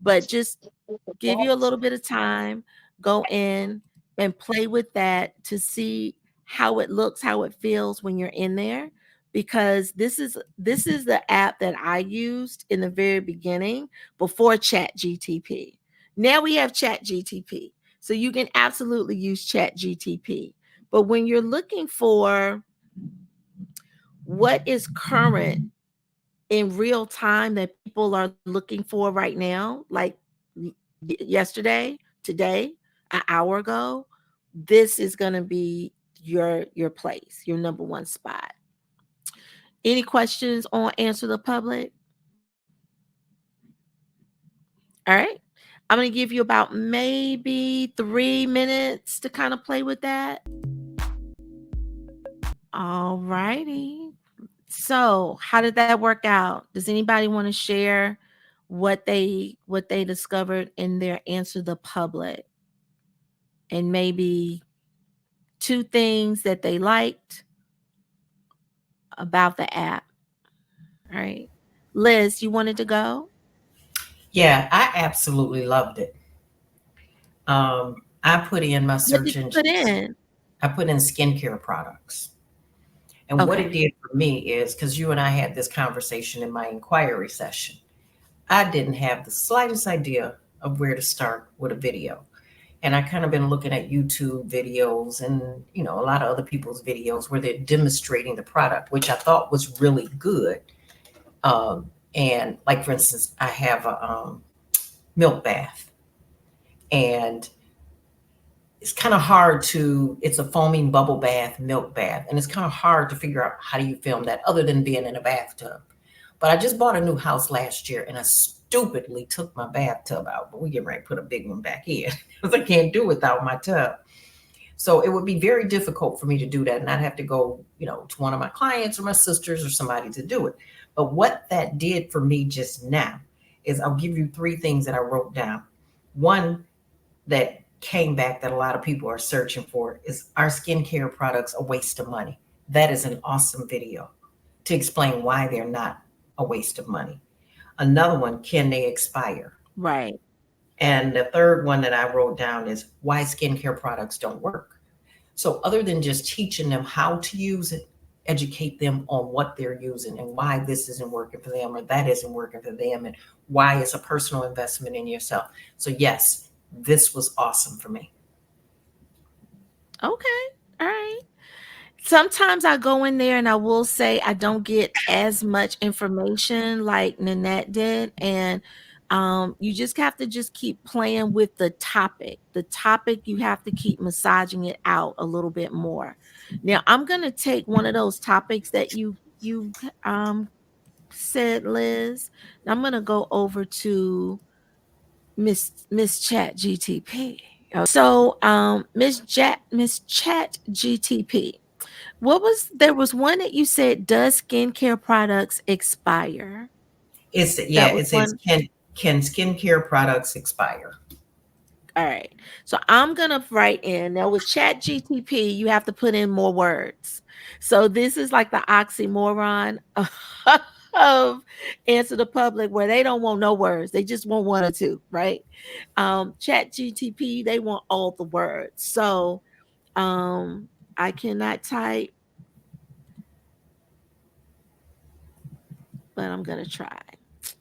But just give you a little bit of time, go in and play with that to see how it looks, how it feels when you're in there, because this is the app that I used in the very beginning before Chat GTP. Now we have Chat GTP. So you can absolutely use Chat GTP. But when you're looking for what is current in real time that people are looking for right now, like yesterday, today, an hour ago, this is going to be your place, your number one spot. Any questions on answer the public? All right. I'm going to give you about maybe 3 minutes to kind of play with that. All righty. So, how did that work out? Does anybody want to share what they discovered in their answer the public, and maybe 2 things that they liked about the app? All right. Liz, you wanted to go? Yeah, I absolutely loved it. I put in my What search did you engine. put in? I put in skincare products. And what it Okay. did for me is because you and I had this conversation in my inquiry session, I didn't have the slightest idea of where to start with a video. And I kind of been looking at YouTube videos and, a lot of other people's videos where they're demonstrating the product, which I thought was really good. And like, for instance, I have a milk bath, and it's a foaming bubble bath, milk bath, and it's kind of hard to figure out how do you film that other than being in a bathtub. But I just bought a new house last year, and I stupidly took my bathtub out, but we get ready to put a big one back in because I can't do without my tub. So it would be very difficult for me to do that, and I'd have to go, to one of my clients or my sisters or somebody to do it. But what that did for me just now is I'll give you three things that I wrote down. One that came back that a lot of people are searching for is, are skincare products a waste of money? That is an awesome video to explain why they're not a waste of money. Another one, can they expire? Right. And the third one that I wrote down is why skincare products don't work. So, other than just teaching them how to use it, educate them on what they're using and why this isn't working for them or that isn't working for them, and why it's a personal investment in yourself. So, yes, this was awesome for me. Okay. All right. Sometimes I go in there and I will say I don't get as much information like Nanette did. And you just have to just keep playing with the topic. The topic, you have to keep massaging it out a little bit more. Now, I'm going to take one of those topics that you said, Liz. And I'm going to go over to Miss Chat GTP. So, Miss Chat GTP. What was there was one that you said, does skincare products expire? It's, yeah, That was it says, one. can skincare products expire? All right. So I'm gonna write in now with Chat GTP, you have to put in more words. So this is like the oxymoron of answer the public where they don't want no words. They just want one or two, right? Chat GTP, they want all the words. So um I cannot type, but I'm gonna try.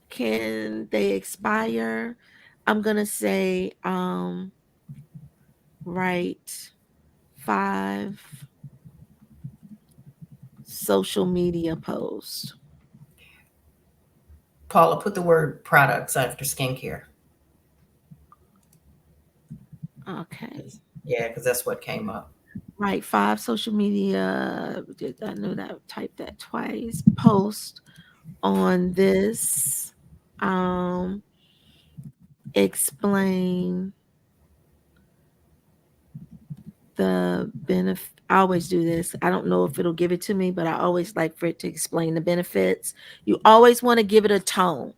Can they expire? I'm gonna say write 5 social media posts. Paula, put the word products after skincare. Okay. Yeah, because that's what came up. Write 5 social media. I knew that. Type that twice. Post on this. Um, explain the benefit. I always do this. I don't know if it'll give it to me, but I always like for it to explain the benefits. You always want to give it a tone.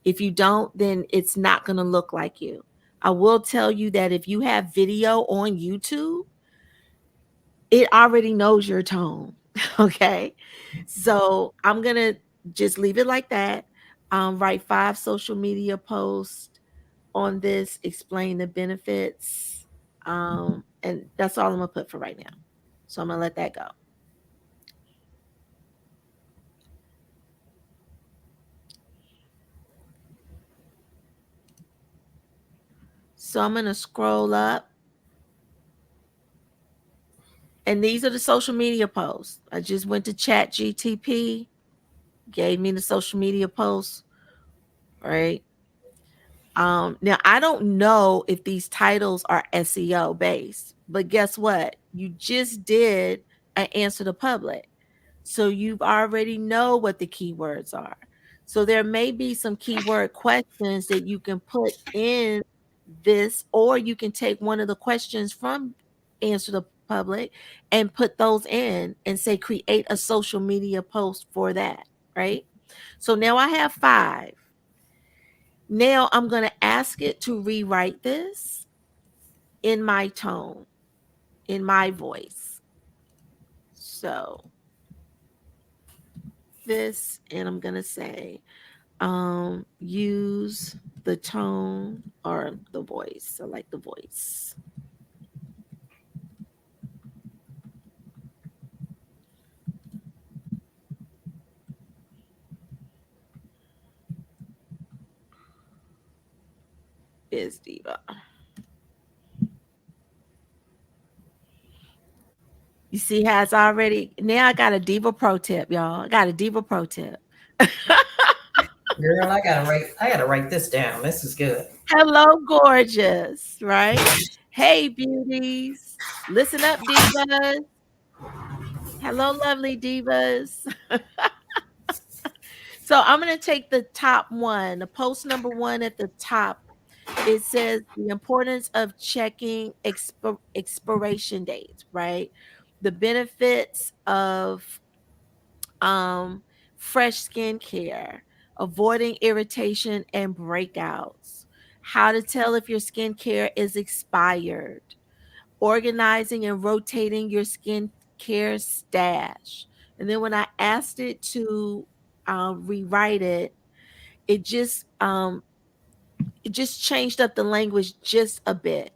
If you don't, then it's not going to look like you. I will tell you that if you have video on YouTube, it already knows your tone. Okay. So I'm going to just leave it like that. Write 5 social media posts on this, explain the benefits. And that's all I'm going to put for right now. So I'm going to let that go. So I'm going to scroll up. And these are the social media posts. I just went to Chat GTP, gave me the social media posts, right? Now I don't know if these titles are SEO based, but guess what? You just did an answer the public. So you've already know what the keywords are. So there may be some keyword questions that you can put in this, or you can take one of the questions from answer the public and put those in and say create a social media post for that, right? So now I have 5. Now I'm going to ask it to rewrite this in my tone, in my voice. So this, and I'm going to say, use the tone or the voice. I like the voice. Is Diva. You see how it's already, now I got a Diva pro tip, y'all. I got a Diva pro tip. Girl, I gotta write this down. This is good. Hello, gorgeous, right? Hey, beauties. Listen up, divas. Hello, lovely divas. So I'm going to take the top one, the post number 1 at the top. It says the importance of checking expiration dates, right? The benefits of um fresh skincare. avoiding irritation and breakouts, how to tell if your skincare is expired, organizing and rotating your skincare stash. And then when I asked it to rewrite it, it just um, it just changed up the language just a bit.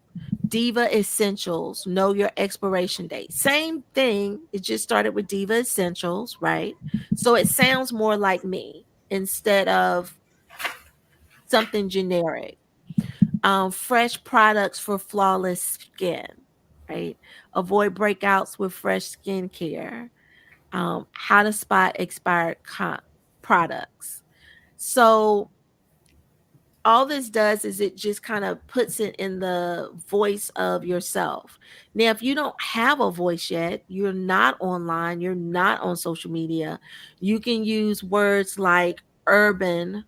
Diva Essentials, know your expiration date. Same thing. It just started with Diva Essentials, right? So it sounds more like me instead of something generic. Fresh products for flawless skin, right? Avoid breakouts with fresh skincare. How to spot expired products. So all this does is it just kind of puts it in the voice of yourself. Now, if you don't have a voice yet, you're not online, you're not on social media, you can use words like urban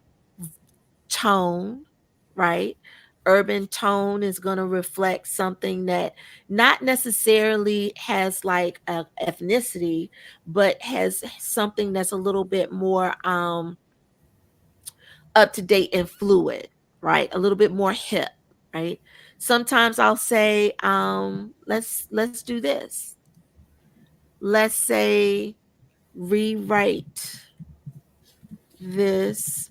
tone, right? Urban tone is going to reflect something that not necessarily has like a ethnicity, but has something that's a little bit more up to date and fluid, right? A little bit more hip, right? Sometimes I'll say, let's do this. Let's say rewrite this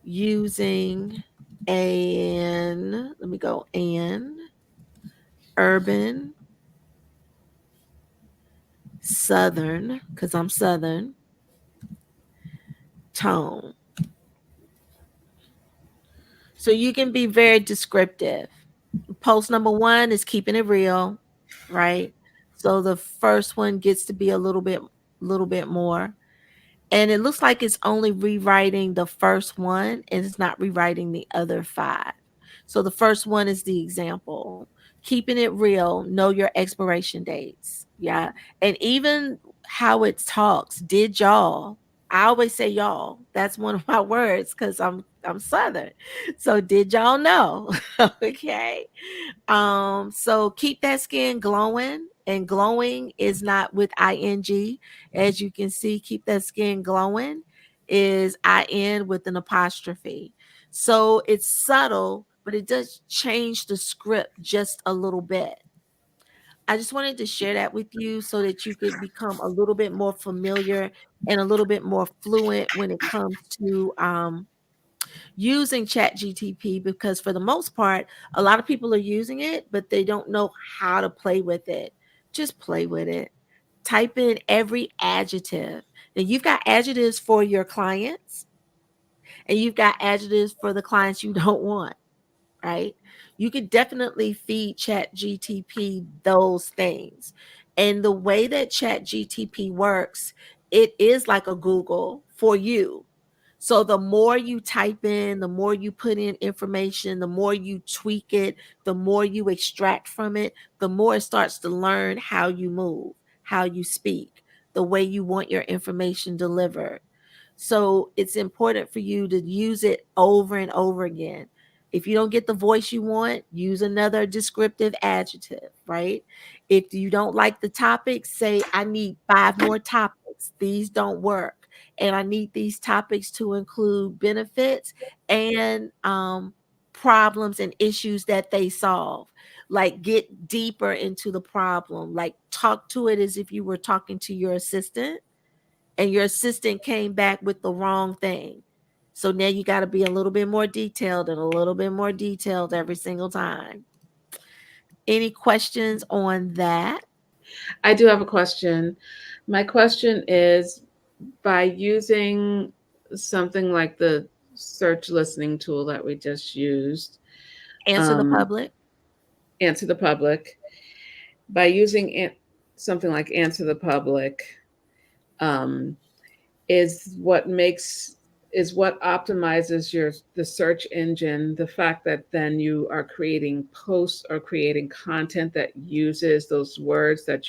using an urban southern, because I'm southern, tone. So you can be very descriptive. Post number one is keeping it real, right? So the first one gets to be a little bit more. And it looks like it's only rewriting the first one and it's not rewriting the other five. So the first one is the example. Keeping it real, know your expiration dates. Yeah. And even how it talks, did y'all? I always say y'all. That's one of my words because I'm Southern. So did y'all know? Okay. So keep that skin glowing, and glowing is not with ing. As you can see, keep that skin glowing is in with an apostrophe. So it's subtle, but it does change the script just a little bit. I just wanted to share that with you so that you could become a little bit more familiar and a little bit more fluent when it comes to using chat gtp, because for the most part a lot of people are using it but they don't know how to play with it. Just play with it. Type in every adjective. And you've got adjectives for your clients and you've got adjectives for the clients you don't want, right? You could definitely feed chat gtp those things. And the way that chat gtp works, it is like a Google for you. So the more you type in, the more you put in information, the more you tweak it, the more you extract from it, the more it starts to learn how you move, how you speak, the way you want your information delivered. So it's important for you to use it over and over again. If you don't get the voice you want, use another descriptive adjective, right? If you don't like the topic, say, I need 5 more topics. These don't work. And I need these topics to include benefits and problems and issues that they solve. Like, get deeper into the problem. Like, talk to it as if you were talking to your assistant and your assistant came back with the wrong thing. So now you got to be a little bit more detailed and a little bit more detailed every single time. Any questions on that? I do have a question. My question is, by using something like the search listening tool that we just used, Answer the um, public. Answer the Public, by using something like Answer the Public, um, is what makes is what optimizes the search engine, the fact that then you are creating posts or creating content that uses those words that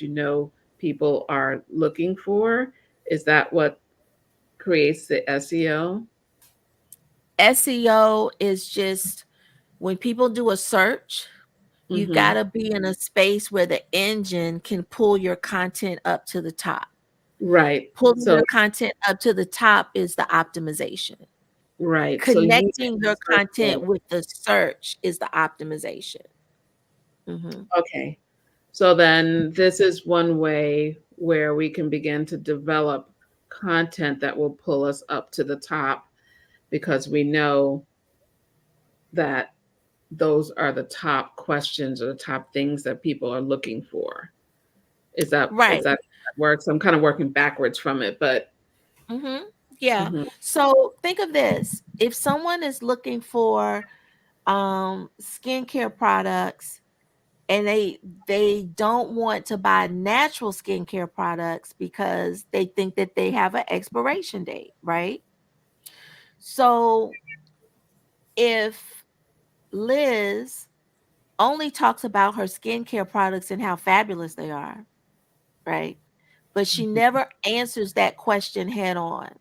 people are looking for. Is that what creates the SEO? SEO is just when people do a search, you got Mm-hmm. to be in a space where the engine can pull your content up to the top. Right. Pulling So your content up to the top is the optimization. Right. So using Connecting the your search content bar. with the search is the optimization. Mhm. Okay. So then this is one way where we can begin to develop content that will pull us up to the top because we know that those are the top questions or the top things that people are looking for. Is Right. that works? I'm kind of working backwards from it, but Mhm. Yeah. mhm, So think of this. If someone is looking for skincare products and they don't want to buy natural skincare products because they think that they have an expiration date, right? So if Liz only talks about her skincare products and how fabulous they are, right? But she mhm, never answers that question head on.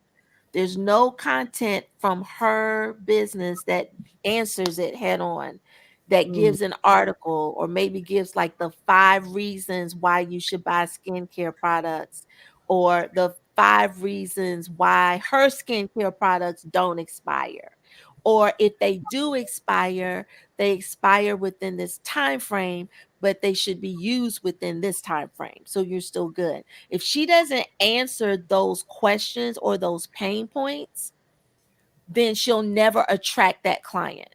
There's no content from her business that answers it head on, that mm, gives an article or maybe gives like the 5 reasons why you should buy skincare products or the 5 reasons why her skincare products don't expire. Or if they do expire, they expire within this time frame, but they should be used within this time frame. So you're still good. If she doesn't answer those questions or those pain points, then she'll never attract that client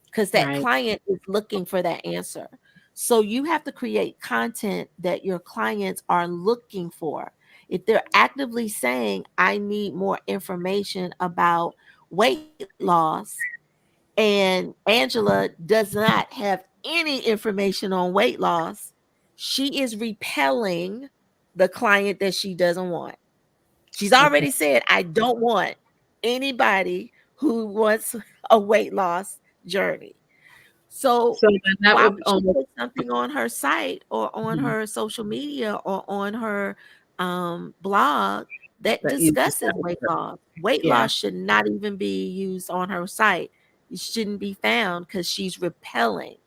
because that right. client is looking for that answer. So you have to create content that your clients are looking for. If they're actively saying, I need more information about weight loss, and Angela does not have any information on weight loss, she is repelling the client that she doesn't want. She's Okay. already said, I don't want anybody who wants a weight loss journey. So So then that why would would she almost put something on her site or on mhm, her social media or on her blog that that you discusses decided weight to, loss? Weight yeah. loss should not even be used on her site. It shouldn't be found because she's repelling.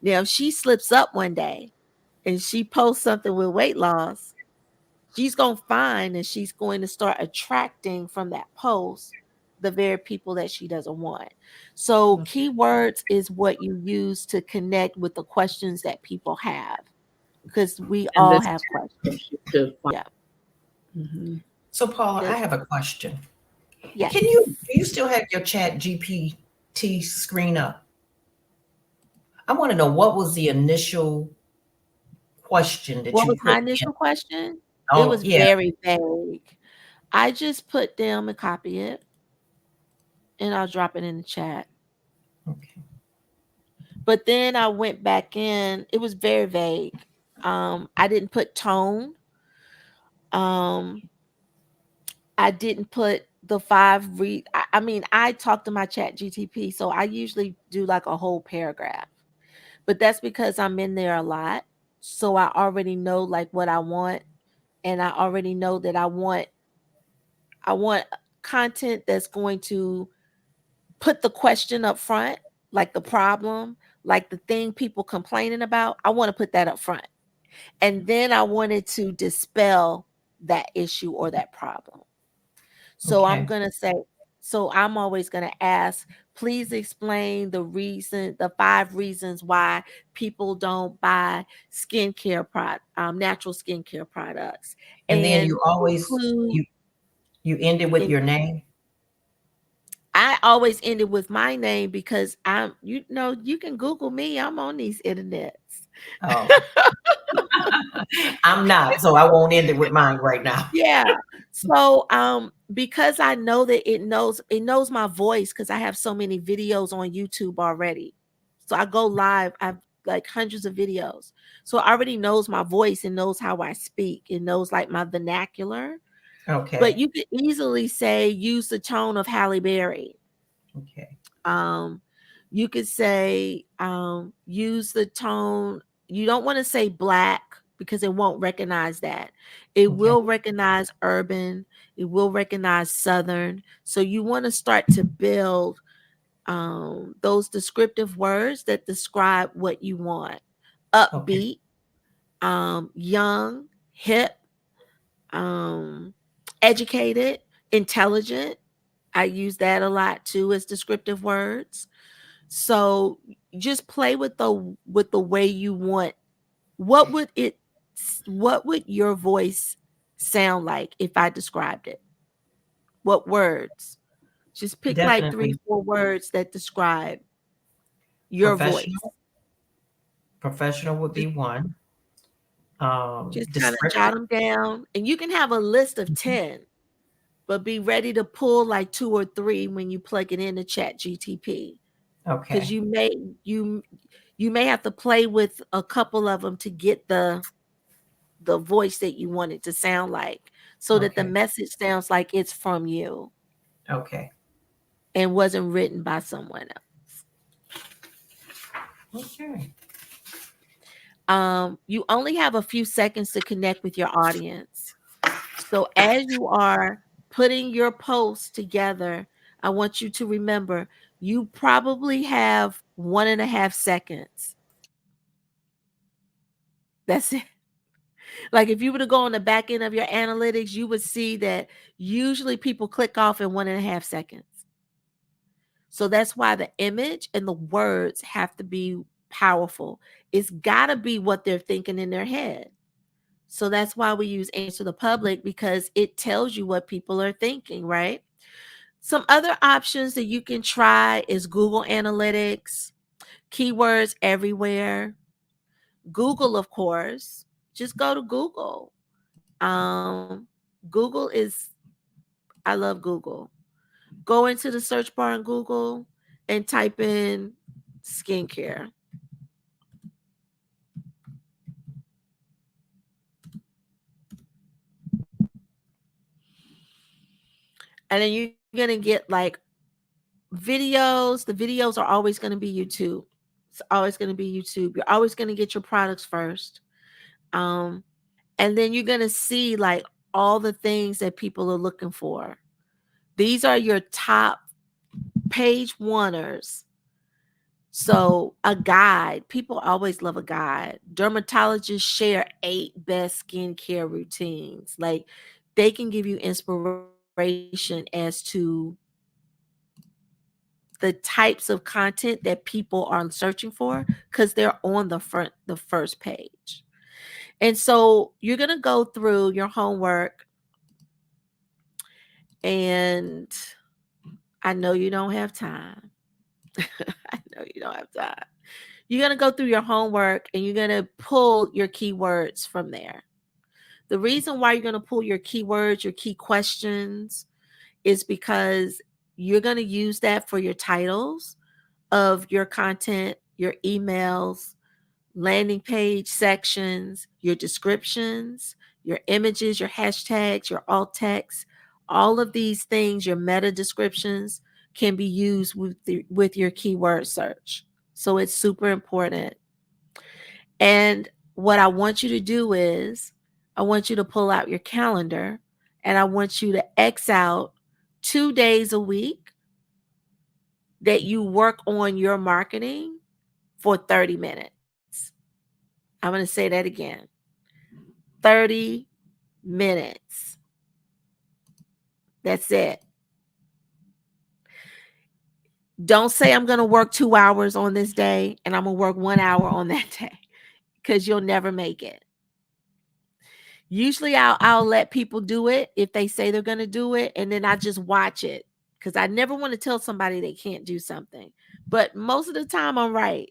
Now, if she slips up one day and she posts something with weight loss, she's going to find and she's going to start attracting from that post the very people that she doesn't want. So, keywords is what you use to connect with the questions that people have because we And all this have questions. to find. Yeah. Mhm. So Paula, I This, have a question. yes. Do you still have your chat GPT screen up? I want to know what was the initial question that What you was my put in. initial question? It Oh was yeah. very vague. I just put them and copy it and I'll drop it in the chat. Okay. But then I went back in, it was very vague. I didn't put tone. Um, I didn't put the I mean, I talk to my chat GTP, so I usually do like a whole paragraph. But that's because I'm in there a lot. So I already know like what I want. And I already know that I want content that's going to put the question up front, like the problem, like the thing people complaining about. I want to put that up front. And then I wanted to dispel that issue or that problem. So I'm Okay. going to say, so I'm always going to ask, please explain the 5 reasons why people don't buy natural skincare products, And then and you always include. you end it with In, your name. I always end it with my name because you can Google me. I'm on these internets. Oh, I'm not, so I won't end it with mine right now. Yeah. So because I know that it knows my voice because I have so many videos on YouTube already. So I go live. I've like hundreds of videos. So it already knows my voice and knows how I speak. It knows like my vernacular. But Okay. you could easily say use the tone of Halle Berry. Okay. Um you could say use the tone. You don't want to say black because it won't recognize that. It Okay. will recognize urban, it will recognize southern. So you want to start to build those descriptive words that describe what you want. Okay. Upbeat, young, hip, um educated, intelligent, I use that a lot too as descriptive words. So just play with the way you want. What would it what would your voice sound like if I described it? What words? Just pick like three, Definitely four words that describe your voice. professional. Professional would be Just one. just kind of Descriptive. jot them down. And you can have a list of 10, but be ready to pull like two or three when you plug it into Chat GTP. Because Okay. you you may have to play with a couple of them to get the voice that you want it to sound like, so that the Okay. message sounds like it's from you Okay. and wasn't written by someone else. Okay. You only have a few seconds to connect with your audience. So as you are putting your posts together, I want you to remember you probably have 1.5 seconds. That's it. Like if you were to go on the back end of your analytics, you would see that usually people click off in 1.5 seconds. So that's why the image and the words have to be powerful. It's got to be what they're thinking in their head. So that's why we use Answer the Public, because it tells you what people are thinking, right? Some other options that you can try is Google Analytics, keywords everywhere, Google, of course. Just go to Google. Google is, I love Google. Go into the search bar in Google and type in skincare. And then you're going to get like videos. The videos are always going to be YouTube. It's always going to be YouTube. You're always going to get your products first. Um, and then you're going to see like all the things that people are looking for. These are your top page oneers. So, a guide, people always love a guide. Dermatologists share 8 best skincare routines. Like, they can give you inspiration as to the types of content that people are searching for, because they're on the first page. And so you're going to go through your homework, and I know you don't have time. I know you don't have time. You're going to go through your homework and you're going to pull your keywords from there. The reason why you're going to pull your keywords, your key questions, is because you're going to use that for your titles of your content, your emails, landing page sections, your descriptions, your images, your hashtags, your alt text. All of these things, your meta descriptions, can be used with your keyword search. So it's super important. And what I want you to do is, I want you to pull out your calendar and I want you to X out 2 days a week that you work on your marketing for 30 minutes. I'm going to say that again. 30 minutes. That's it. Don't say I'm going to work 2 hours on this day and I'm going to work 1 hour on that day, because you'll never make it. Usually I'll let people do it if they say they're going to do it, and then I just watch it, because I never want to tell somebody they can't do something. But most of the time I'm right.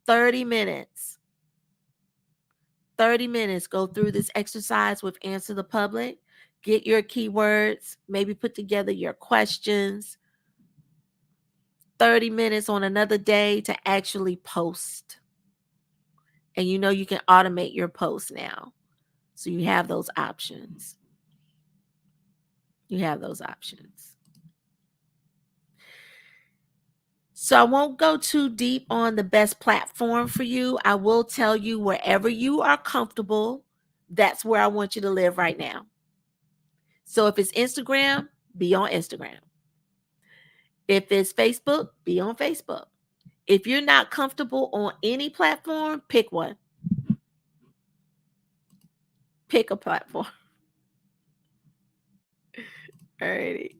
30 minutes. 30 minutes. Go through this exercise with Answer the Public. Get your keywords, maybe put together your questions. 30 minutes on another day to actually post. And you know you can automate your posts now. So you have those options. You have those options. So I won't go too deep on the best platform for you. I will tell you, wherever you are comfortable, that's where I want you to live right now. So if it's Instagram, be on Instagram. If it's Facebook, be on Facebook. If you're not comfortable on any platform, pick one. Pick a platform. Alrighty.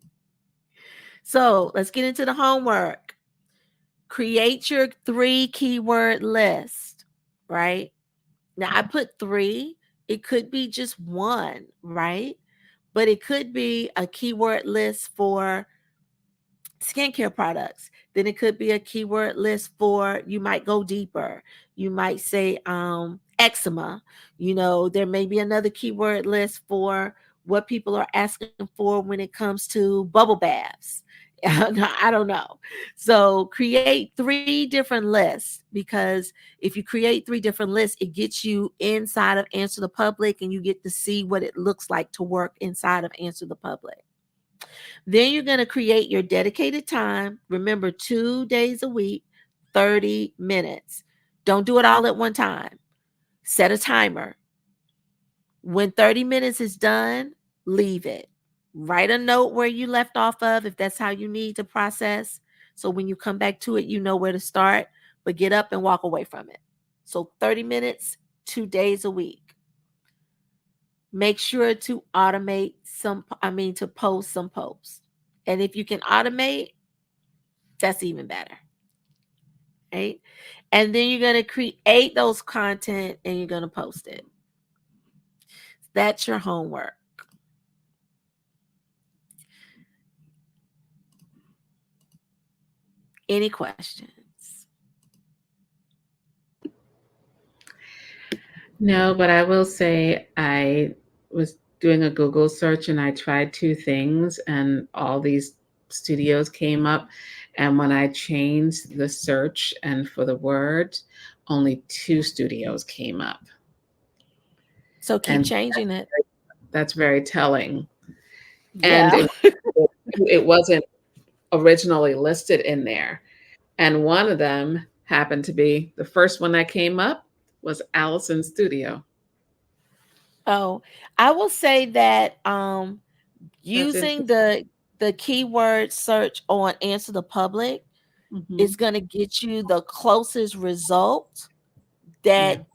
So let's get into the homework. Create your 3 keyword list, right? Now I put 3. It could be just one, right? But it could be a keyword list for skincare products. Then it could be a keyword list for, you might go deeper. You might say eczema. There may be another keyword list for what people are asking for when it comes to bubble baths. I don't know. So create 3 different lists, because if you create 3 different lists, it gets you inside of Answer the Public, and you get to see what it looks like to work inside of Answer the Public. Then you're going to create your dedicated time. Remember, 2 days a week, 30 minutes. Don't do it all at one time. Set a timer. When 30 minutes is done, leave it. Write a note where you left off of, if that's how you need to process. So when you come back to it, you know where to start, but get up and walk away from it. So 30 minutes, 2 days a week. Make sure to to post some posts. And if you can automate, that's even better. Right? And then you're going to create those content and you're going to post it. That's your homework. Any questions? No, but I will say I was doing a Google search and I tried 2 things and all these studios came up. And when I changed the search and for the word, only 2 studios came up. So keep And changing it. that's very telling. And Yeah. it wasn't originally listed in there. And one of them happened to be the first one that came up was Allison's Studio. Oh, I will say that That's using interesting. the keyword search on Answer the Public Hmm. is going to get you the closest result Yeah. that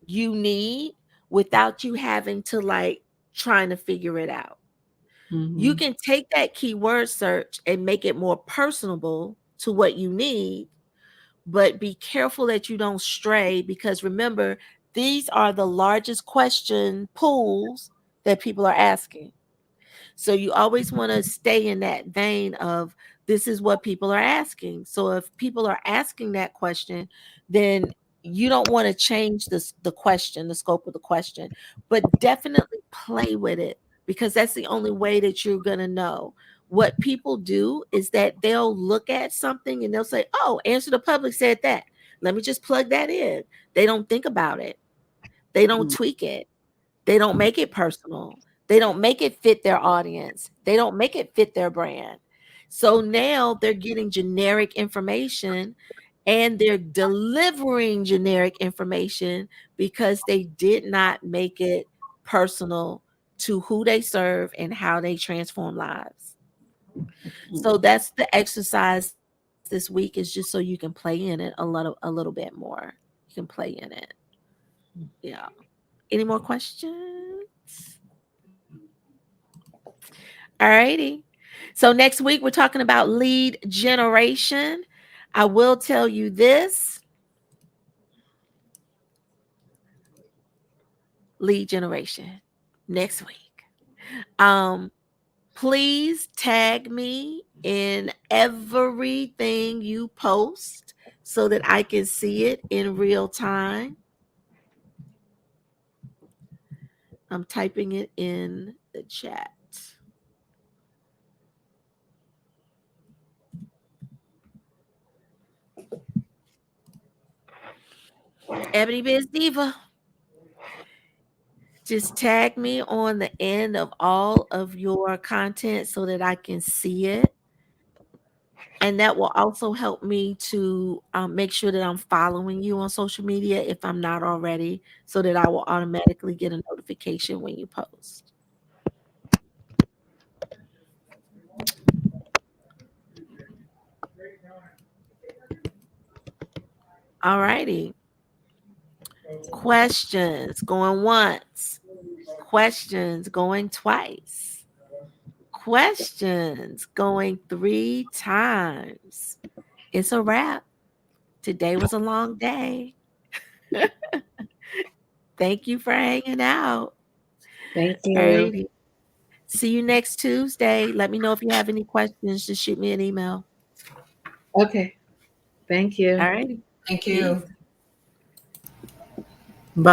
you need without you having to like trying to figure it out. You Hmm. can take that keyword search and make it more personable to what you need, but be careful that you don't stray, because remember, these are the largest question pools that people are asking. So you always want to stay in that vein of, this is what people are asking. So if people are asking that question, then you don't want to change the question, the scope of the question, but definitely play with it, because that's the only way that you're going to know. What people do is that they'll look at something and they'll say, "Oh, Answer the Public said that. Let me just plug that in." They don't think about it. They don't tweak it. They don't make it personal. They don't make it fit their audience. They don't make it fit their brand. So now they're getting generic information, and they're delivering generic information because they did not make it personal to who they serve and how they transform lives. So that's the exercise this week, is just so you can play in it a little bit more. You can play in it. Yeah. Any more questions? All righty. So next week we're talking about lead generation. I will tell you this: lead generation next week. Um, please tag me in everything you post so that I can see it in real time. I'm typing it in the chat. Ebony Biz Diva, just tag me on the end of all of your content so that I can see it. And that will also help me to make sure that I'm following you on social media if I'm not already, so that I will automatically get a notification when you post. All righty. Questions going once, questions going twice, questions going 3 times. It's a wrap. Today was a long day. Thank you for hanging out. Thank All you. righty. See you next Tuesday. Let me know if you have any questions. Just shoot me an email. Okay. Thank you. All righty. Thank you. Peace.